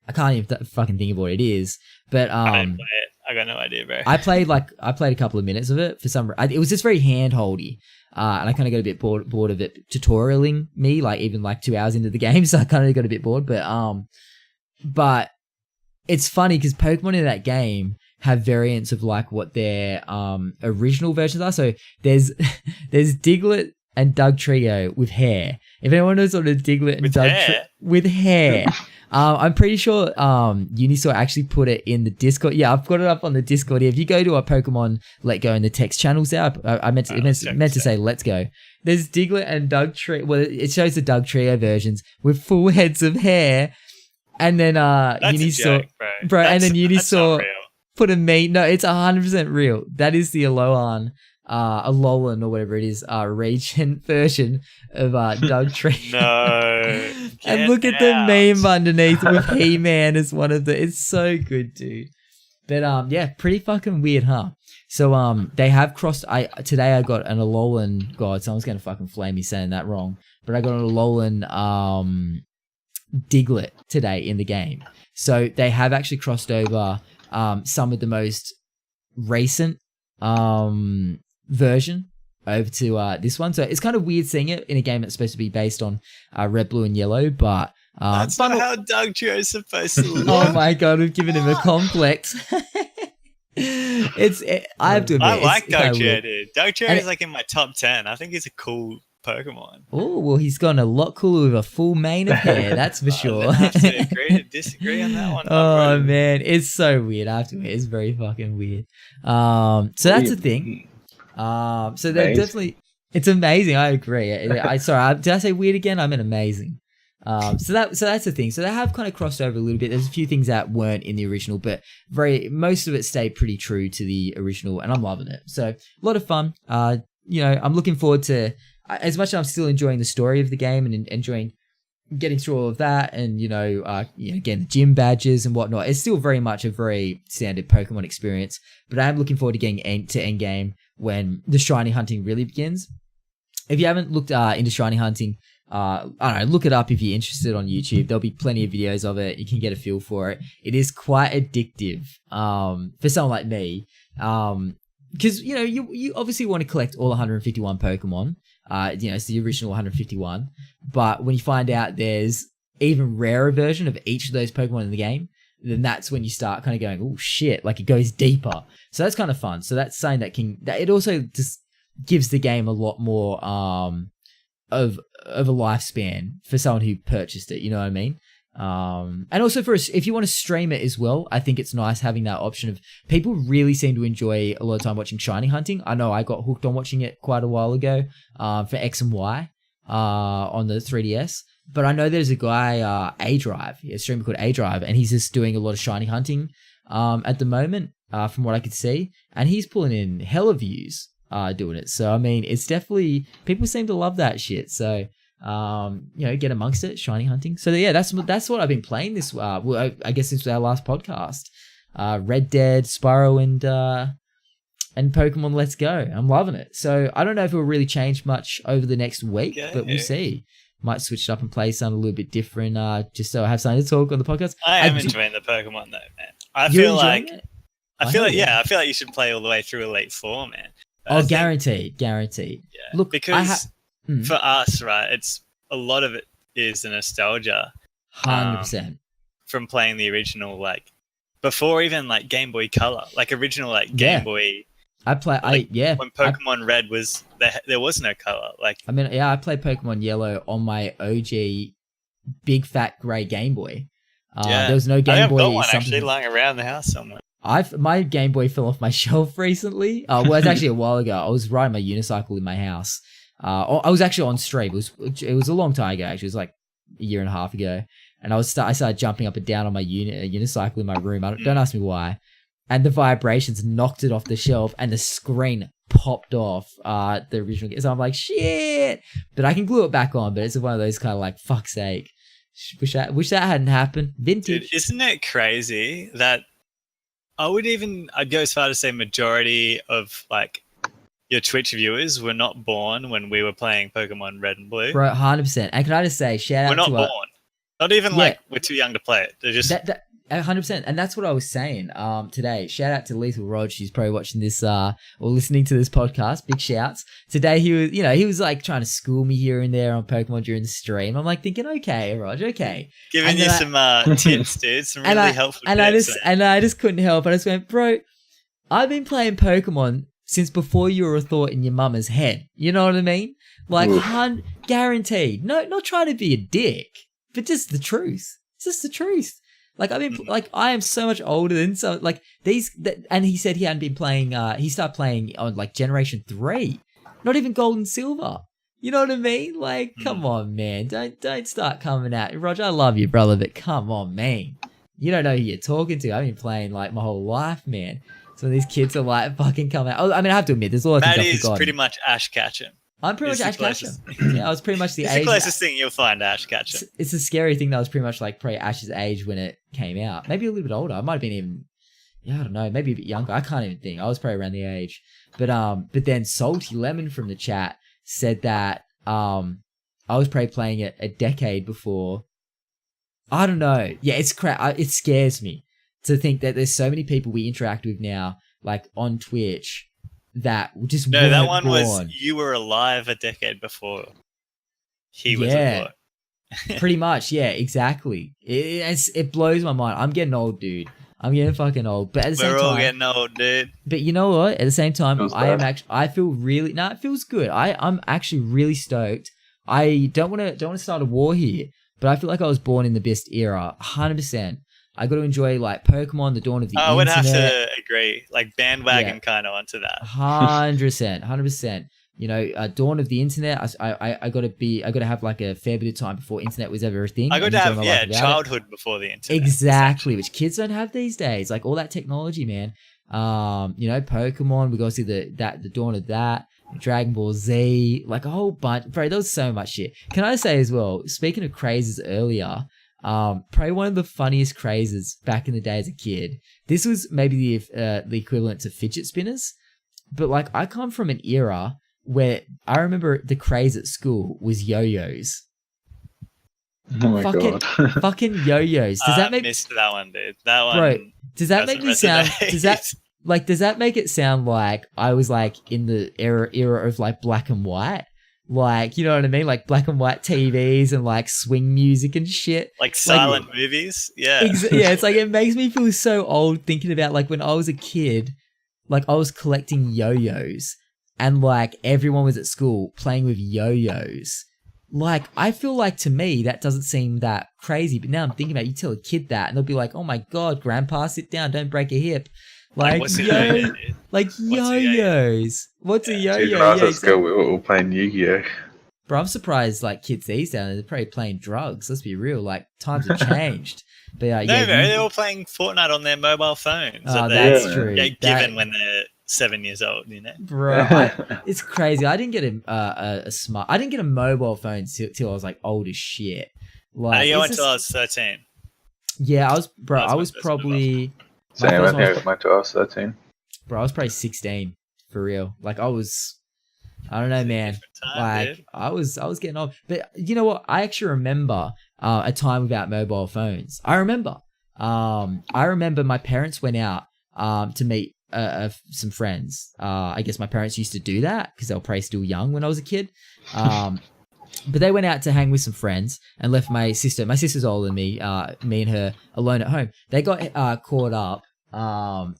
I can't even fucking think of what it is, but I didn't play it. I got no idea, bro. I played a couple of minutes of it for some. It was just very handholdy, and I kind of got a bit bored of it tutorialing me, like even like 2 hours into the game, so I kind of got a bit bored. But it's funny because Pokemon in that game have variants of like what their original versions are. So there's Diglett and Dugtrio with hair. If anyone knows what a Diglett and Dugtrio with hair. I'm pretty sure Unisaw actually put it in the Discord. Yeah, I've got it up on the Discord here. If you go to our Pokemon Let Go in the text channels there, I meant to say Let's Go. There's Diglett and Dugtrio. Well, it shows the Dugtrio versions with full heads of hair. And then Unisaw, bro, and then Unisaw put a meme. No, it's 100% real. That is the Alolan or whatever it is, region version of Dugtrio. No. And look at the meme underneath with He-Man as one of the. It's so good, dude. But yeah, pretty fucking weird, huh? So they have crossed. Today I got an Alolan. God, someone's gonna fucking flame me saying that wrong. But I got an Alolan Diglett today in the game. So they have actually crossed over some of the most recent version over to this one. So it's kind of weird seeing it in a game that's supposed to be based on Red, Blue, and Yellow, but that's not how Dugtrio is supposed to look. Oh my god, we've given him a complex. I have to admit, I like Dugtrio, dude. Dugtrio is like in my top 10. I think he's a cool Pokemon. Oh, well, he's gotten a lot cooler with a full mane of hair, that's for sure. I have to agree to disagree on that one. Oh man, it's so weird. I have to admit, it's very fucking weird. So that's the thing. So they're definitely, it's amazing. I agree. Sorry, did I say weird again? I meant amazing. So that's the thing. So they have kind of crossed over a little bit. There's a few things that weren't in the original, but most of it stayed pretty true to the original, and I'm loving it. So a lot of fun. You know, I'm looking forward to, as much as I'm still enjoying the story of the game and enjoying getting through all of that, and again, the gym badges and whatnot. It's still very much a very standard Pokemon experience, but I am looking forward to getting to endgame when the shiny hunting really begins. If you haven't looked into shiny hunting, I don't know, look it up if you're interested on YouTube. There'll be plenty of videos of it. You can get a feel for it. It is quite addictive for someone like me, because you obviously want to collect all 151 Pokemon. It's the original 151, but when you find out there's even rarer version of each of those Pokemon in the game, then that's when you start kind of going, oh shit, like it goes deeper. So that's kind of fun. So that's something that it also just gives the game a lot more of a lifespan for someone who purchased it. You know what I mean? And also if you want to stream it as well, I think it's nice having that option of people really seem to enjoy a lot of time watching shiny hunting. I know I got hooked on watching it quite a while ago for X and Y on the 3DS. But I know there's a guy, A-Drive, a streamer called A-Drive, and he's just doing a lot of shiny hunting at the moment, from what I could see. And he's pulling in hella views doing it. So I mean, it's definitely people seem to love that shit. So get amongst it, shiny hunting. So yeah, that's what I've been playing this. I guess since our last podcast, Red Dead, Spyro, and Pokemon Let's Go. I'm loving it. So I don't know if it will really change much over the next week, but we'll see. Might switch it up and play something a little bit different, just so I have something to talk on the podcast. I am enjoying the Pokemon though, man. I feel like you should play all the way through Elite Four, man. But guaranteed. Yeah. Look, because for us, right, it's a lot of it is the nostalgia. 100%. From playing the original, like before even like Game Boy Color, like original like Game Boy. When Pokemon Red was there was no color. Like I played Pokemon Yellow on my OG big fat grey Game Boy. There was no Game Boy. I've got one actually lying around the house somewhere. My Game Boy fell off my shelf recently. Well, it's actually a while ago. I was riding my unicycle in my house. I was actually on stream. It was a long time ago. Actually, it was like a year and a half ago. And I started jumping up and down on my unicycle in my room. Don't ask me why. And the vibrations knocked it off the shelf, and the screen popped off the original game. So I'm like, shit! But I can glue it back on, but it's one of those kind of like, fuck's sake. Wish that hadn't happened. Vintage. Dude, isn't it crazy that I'd go as far to say majority of like your Twitch viewers were not born when we were playing Pokemon Red and Blue? Bro, 100%. And can I just say, shout out to... We're not born. Not even like we're too young to play it. They're just... 100%. And that's what I was saying today. Shout out to Lethal Rod. She's probably watching this or listening to this podcast. Big shouts. Today he was like trying to school me here and there on Pokemon during the stream. I'm like thinking, okay, Rod, okay. Giving you some tips, dude. Some really helpful tips. I just couldn't help. I just went, bro, I've been playing Pokemon since before you were a thought in your mama's head. You know what I mean? Like, guaranteed. No, not trying to be a dick, but just the truth. It's just the truth. Like, I mean, like, I am so much older than so, like, and he said he hadn't been playing, he started playing on, like, Generation 3. Not even Gold and Silver. You know what I mean? Like, come on, man. Don't start coming out. Roger, I love you, brother, but come on, man. You don't know who you're talking to. I've been playing, like, my whole life, man. Some of these kids are, like, fucking coming out. I mean, I have to admit, there's a lot of things I've forgotten. Matty's pretty much Ash Ketchum. I'm pretty much Ash Ketchum. Yeah, I was pretty much the age. It's the closest thing you'll find Ash Ketchum. It's a scary thing that I was pretty much like probably Ash's age when it came out. Maybe a little bit older. I might have been even, I don't know, maybe a bit younger. I can't even think. I was probably around the age. But then Salty Lemon from the chat said that I was probably playing it a decade before. I don't know. Yeah, it's crap. It scares me to think that there's so many people we interact with now, like on Twitch, that just that one was you were alive a decade before he was alive. Pretty much, yeah, exactly. It blows my mind. I'm getting old, dude. I'm getting fucking old. But at the same time, we're all getting old, dude. But you know what? At the same time, I feel really it feels good. I'm actually really stoked. I don't want to start a war here, but I feel like I was born in the best era, 100%. I got to enjoy like Pokemon, the dawn of the internet. I would have to agree, like bandwagon kind of onto that. 100%. You know, dawn of the internet. I got to have like a fair bit of time before internet was ever a thing. I got to have childhood before the internet. Exactly, which kids don't have these days. Like all that technology, man. You know, Pokemon. We got to see the dawn of that. Dragon Ball Z, like a whole bunch. Bro, there was so much shit. Can I say as well? Speaking of crazes earlier. Probably one of the funniest crazes back in the day as a kid. This was maybe the equivalent to fidget spinners, but like I come from an era where I remember the craze at school was yo-yos. Oh my god! Fucking yo-yos. Does that make missed that one, dude? That one, bro. Does that make me sound? Does that make it sound like I was like in the era of like black and white? Like, you know what I mean? Like black and white TVs and like swing music and shit. Like silent movies? Yeah. Yeah, it's like, it makes me feel so old thinking about like when I was a kid, like I was collecting yo-yos and like everyone was at school playing with yo-yos. Like, I feel like to me, that doesn't seem that crazy. But now I'm thinking about, you tell a kid that and they'll be like, oh my God, grandpa, sit down, don't break a hip. Like yo-yos. What's a yo-yo? Dude, when I was at school, we were all playing Yu-Gi-Oh. Bro, I'm surprised like kids these days, they're probably playing drugs. Let's be real. Like times have changed. But they're all playing Fortnite on their mobile phones. Oh, that's true. Given when they're 7 years old, Bro, it's crazy. I didn't get I didn't get a mobile phone till I was like old as shit. Like, I went till I was 13. Yeah, I was probably... Same, I think I went till I was 13. Bro, I was probably 16, for real. Like, I don't know, man. Like, dude. I was getting old. But you know what? I actually remember a time without mobile phones. I remember my parents went out to meet some friends. I guess my parents used to do that because they were probably still young when I was a kid. But they went out to hang with some friends and left my sister. My sister's older than me. Me and her alone at home. They got caught up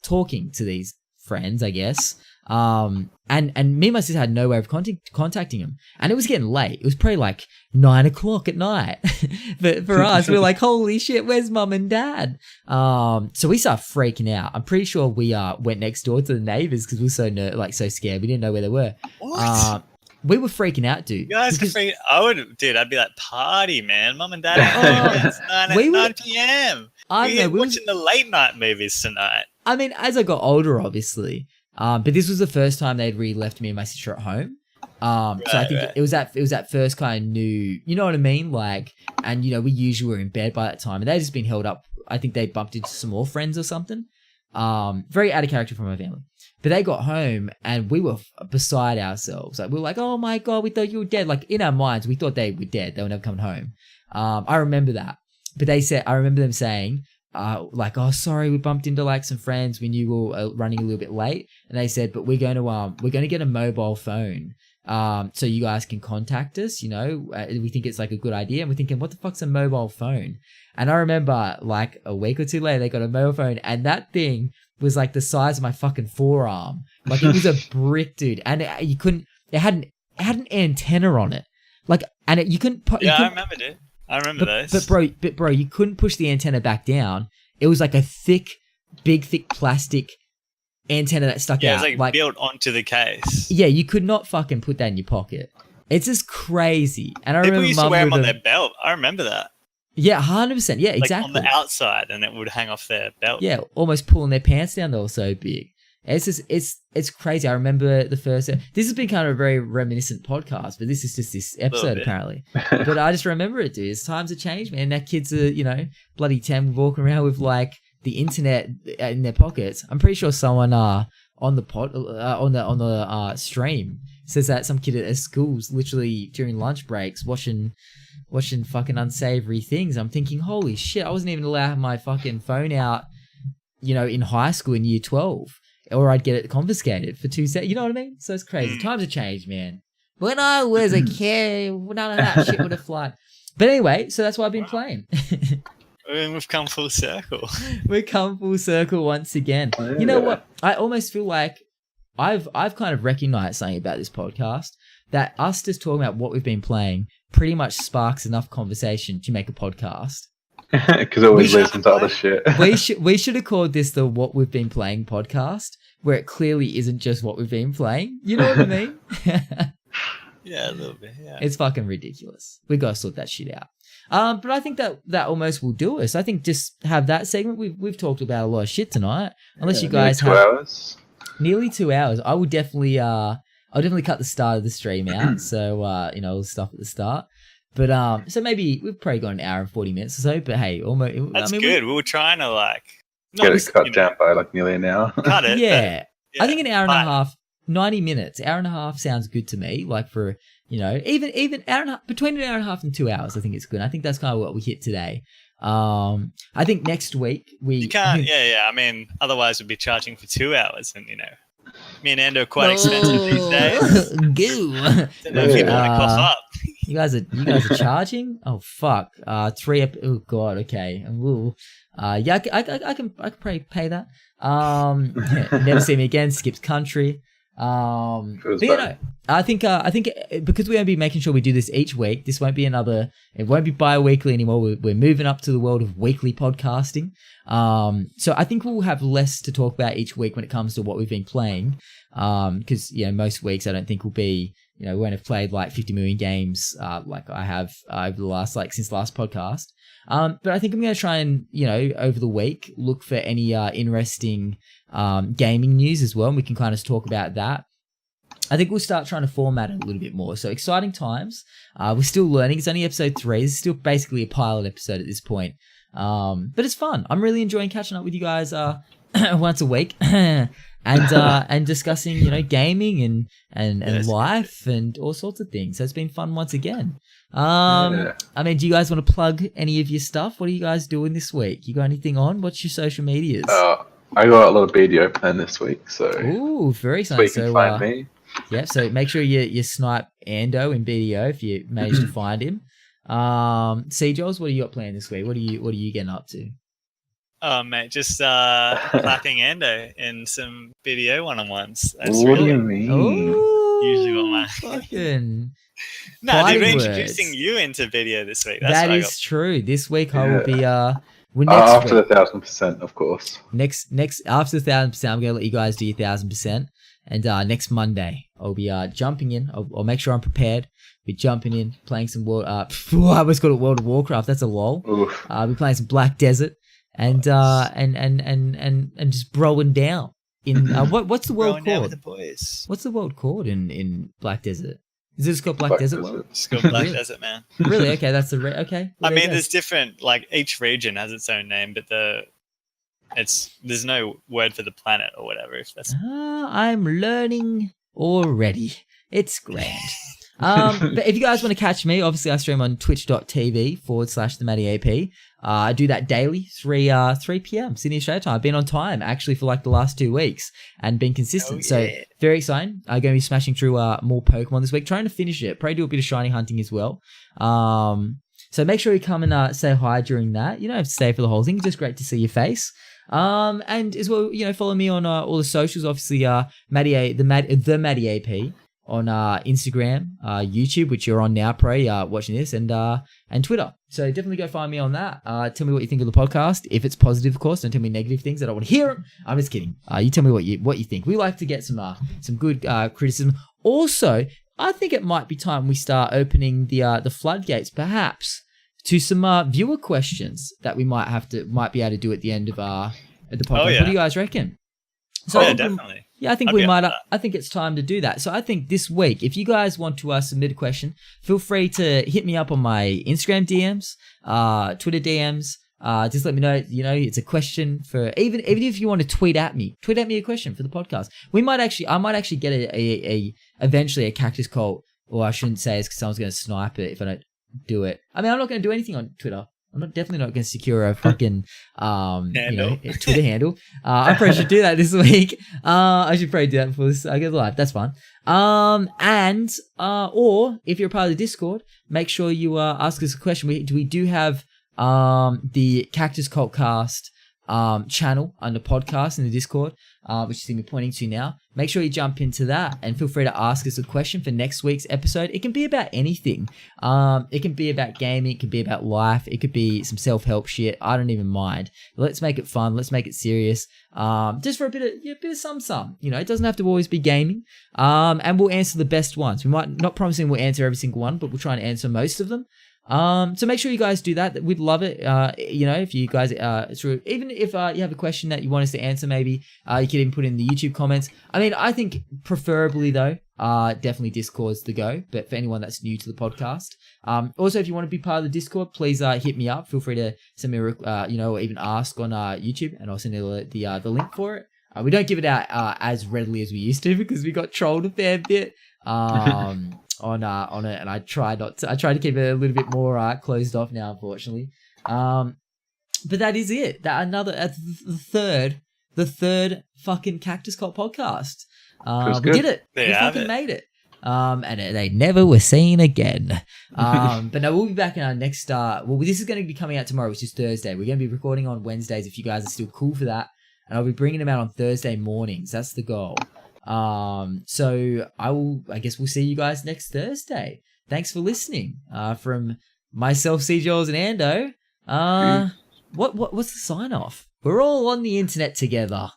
talking to these friends, I guess. And me and my sister had no way of contacting them. And it was getting late. It was probably like 9 o'clock at night. But for us, we were like, holy shit, where's mum and dad? So we started freaking out. I'm pretty sure we went next door to the neighbors because we were so scared. We didn't know where they were. What? We were freaking out, dude. You guys freaking... I'd be like, party, man. Mum and dad, it's 9 p.m. We're watching the late night movies tonight. I mean, as I got older, obviously. But this was the first time they'd really left me and my sister at home. So I think it was that first kind of new, you know what I mean? Like, and we usually were in bed by that time and they'd just been held up. I think they bumped into some more friends or something. Very out of character from my family. But they got home and we were beside ourselves. Like, we were like, oh my God, we thought you were dead. Like, in our minds, we thought they were dead. They were never coming home. I remember that. But I remember them saying, oh, sorry, we bumped into like some friends. We knew we were running a little bit late. And they said, but we're going to get a mobile phone. So you guys can contact us, we think it's like a good idea. And we're thinking, what the fuck's a mobile phone? And I remember like a week or two later, they got a mobile phone and that thing was like the size of my fucking forearm. Like it was a brick, dude. And it had an antenna on it. Like, and you couldn't put, I remember, dude. I remember those. But bro, you couldn't push the antenna back down. It was like a big thick plastic antenna that stuck out. Yeah, it was like built onto the case. Yeah, you could not fucking put that in your pocket. It's just crazy. And I remember people used to wear them on their belt. I remember that. Yeah, 100%. Yeah, exactly. Like on the outside, and it would hang off their belt. Yeah, almost pulling their pants down. They were so big. It's just, it's crazy. I remember the first. This has been kind of a very reminiscent podcast, but this is just this episode apparently. But I just remember it, dude. As times have changed, man. Now kids are, bloody 10, walking around with like the internet in their pockets. I'm pretty sure someone on the stream says that some kid at school's literally during lunch breaks watching fucking unsavory things. I'm thinking, holy shit, I wasn't even allowed to have my fucking phone out, in high school in year 12. Or I'd get it confiscated for 2 seconds. You know what I mean? So it's crazy. Times have changed, man. When I was a kid, none of that shit would have fly. But anyway, so that's what I've been playing. We've come full circle. We've come full circle once again. Oh, yeah. You know what? I almost feel like I've kind of recognized something about this podcast, that us just talking about what we've been playing pretty much sparks enough conversation to make a podcast. Because I always listen to other shit. we should have called this the What We've Been Playing podcast, where it clearly isn't just what we've been playing. You know what I mean? Yeah, a little bit, yeah. It's fucking ridiculous. We got to sort that shit out. But I think that almost will do us. I think just have that segment. We've talked about a lot of shit tonight. Unless you guys have 2 hours. Nearly 2 hours. I would definitely I'll definitely cut the start of the stream out. So all the stuff at the start. But so maybe we've probably got an hour and 40 minutes or so. But hey, almost that's good. We were trying to get it cut down by nearly an hour. Cut it. Yeah. I think an hour and a half, 90 minutes, hour and a half sounds good to me. Like for even hour and a half, between an hour and a half and 2 hours, I think it's good. I think that's kind of what we hit today. I think next week you can't. I mean, otherwise we'd be charging for 2 hours, and me and Ando are quite expensive these days. Goo. Don't know if you want to cough up. You guys are charging? Oh fuck! 3. Oh god. Okay. Yeah. I can probably pay that. Never See Me Again. Skips country. But I think because we're gonna be making sure we do this each week. This won't be it won't be bi-weekly anymore. We're moving up to the world of weekly podcasting. So I think we'll have less to talk about each week when it comes to what we've been playing. Because most weeks I don't think will be we won't have played like 50 million games like I have over the last since the last podcast. But I think I'm going to try and over the week look for any interesting gaming news as well, and we can kind of talk about that. I think we'll start trying to format it a little bit more. So exciting times. We're still learning. It's only episode 3. This is still basically a pilot episode at this point. But it's fun. I'm really enjoying catching up with you guys once a week and discussing, gaming and life and all sorts of things. So it's been fun once again. I mean, do you guys want to plug any of your stuff? What are you guys doing this week? You got anything on? What's your social medias? I got a lot of video planned this week, so ooh, very exciting. So you can find me. Yeah, so make sure you snipe Ando in BDO if you manage to find him. Joels, what do you got planned this week? What are you getting up to? Oh mate, just clapping Ando in some BDO one-on-ones. That's what do you mean? Usually what my fucking no, they've been introducing you into video this week. That is true. This week I will be after the 1,000%, of course. Next after the 1,000%, I'm gonna let you guys do your 1,000%. And next Monday, I'll be jumping in. I'll make sure I'm prepared. Be jumping in, playing some I almost called it World of Warcraft. That's a lol. I'll be playing some Black Desert and and just broing down in what's the world called? With the boys. What's the world called in Black Desert? Is it just called Black Desert World? It's called Black Desert, man. Really? Okay, that's the okay. Well, I mean, there's different. Like each region has its own name, but there's no word for the planet or whatever. If that's I'm learning already. It's grand. But if you guys want to catch me, obviously I stream on twitch.tv/the I do that daily, 3 p.m. Sydney Australia time. I've been on time actually for like the last 2 weeks and been consistent. So very exciting. I'm going to be smashing through more Pokemon this week, trying to finish it. Probably do a bit of shiny hunting as well. So make sure you come and say hi during that. You don't have to stay for the whole thing. Just great to see your face. And as well, follow me on all the socials. Obviously, the MattyAP on Instagram, YouTube, which you're on now, probably watching this, and Twitter. So definitely go find me on that. Tell me what you think of the podcast. If it's positive, of course, don't tell me negative things. I don't want to hear them. I'm just kidding. You tell me what you think. We like to get some good criticism. Also, I think it might be time we start opening the floodgates, perhaps, to some viewer questions that we might be able to do at the end of the podcast. What do you guys reckon? So definitely. I think we might. I think it's time to do that. So I think this week, if you guys want to submit a question, feel free to hit me up on my Instagram DMs, Twitter DMs. Just let me know. It's a question for even if you want to tweet at me a question for the podcast. I might actually get eventually a Cactus cult, or I shouldn't say it's because someone's going to snipe it if I don't do it. I mean, I'm not going to do anything on Twitter. I'm definitely not going to secure a fucking Twitter handle. I probably should do that this week. I should probably do that before I get live. That's fine. Or if you're a part of the Discord, make sure you ask us a question. We do have the Cactus Cult Cast channel under podcast in the Discord, which is going to be pointing to now. Make sure you jump into that and feel free to ask us a question for next week's episode. It can be about anything. It can be about gaming. It can be about life. It could be some self-help shit. I don't even mind. Let's make it fun. Let's make it serious. Just for a bit of some. It doesn't have to always be gaming. And we'll answer the best ones. We might not promising we'll answer every single one, but we'll try and answer most of them. So make sure you guys do that. We'd love it. If you guys, even if you have a question that you want us to answer, maybe you can even put in the YouTube comments. I mean, I think preferably though, definitely Discord's the go. But for anyone that's new to the podcast, also if you want to be part of the Discord, please hit me up. Feel free to send me or even ask on YouTube, and I'll send you the link for it. We don't give it out as readily as we used to because we got trolled a fair bit. On it, and I try to keep it a little bit more closed off now, unfortunately. But that is it. The third fucking Cactus Cult podcast. We did it. We fucking made it. And they never were seen again. But no, we'll be back in our next. This is going to be coming out tomorrow, which is Thursday. We're going to be recording on Wednesdays if you guys are still cool for that, and I'll be bringing them out on Thursday mornings. That's the goal. So I guess we'll see you guys next Thursday. Thanks for listening. From myself, Jules, and Ando. What's the sign off? We're all on the internet together.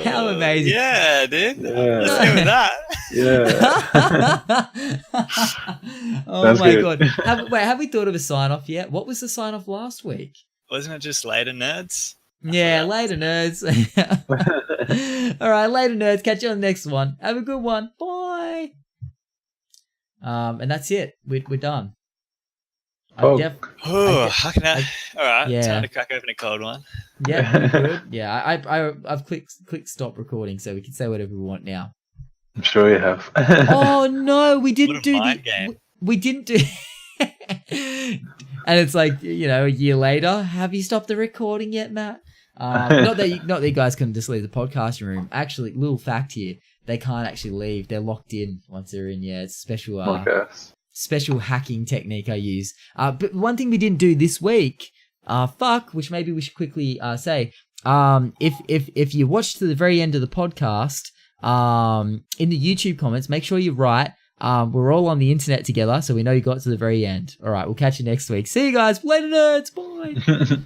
How amazing. Yeah, dude. Yeah. Let's go with that. Yeah. Oh Sounds my good. God. Have we thought of a sign off yet? What was the sign off last week? Wasn't it just later, nerds? Yeah, later, nerds. All right, later, nerds. Catch you on the next one. Have a good one. Bye. And that's it. We're done. Oh. How can I? All right, Yeah. time to crack open a cold one. Yeah, we're good. Yeah, I've clicked stop recording, so we can say whatever we want now. I'm sure you have. Oh no, we didn't do mind game. We didn't do. And it's like, you know, a year later, have you stopped the recording yet, Matt? Not that you guys can just leave the podcast room. Actually, little fact here, they can't actually leave. They're locked in once they're in. Yeah, it's special. Special hacking technique I use. But one thing we didn't do this week, which maybe we should quickly say, if you watch to the very end of the podcast, in the YouTube comments, make sure you write, we're all on the internet together, so we know you got to the very end. All right, we'll catch you next week. See you guys. Later, nerds. Bye.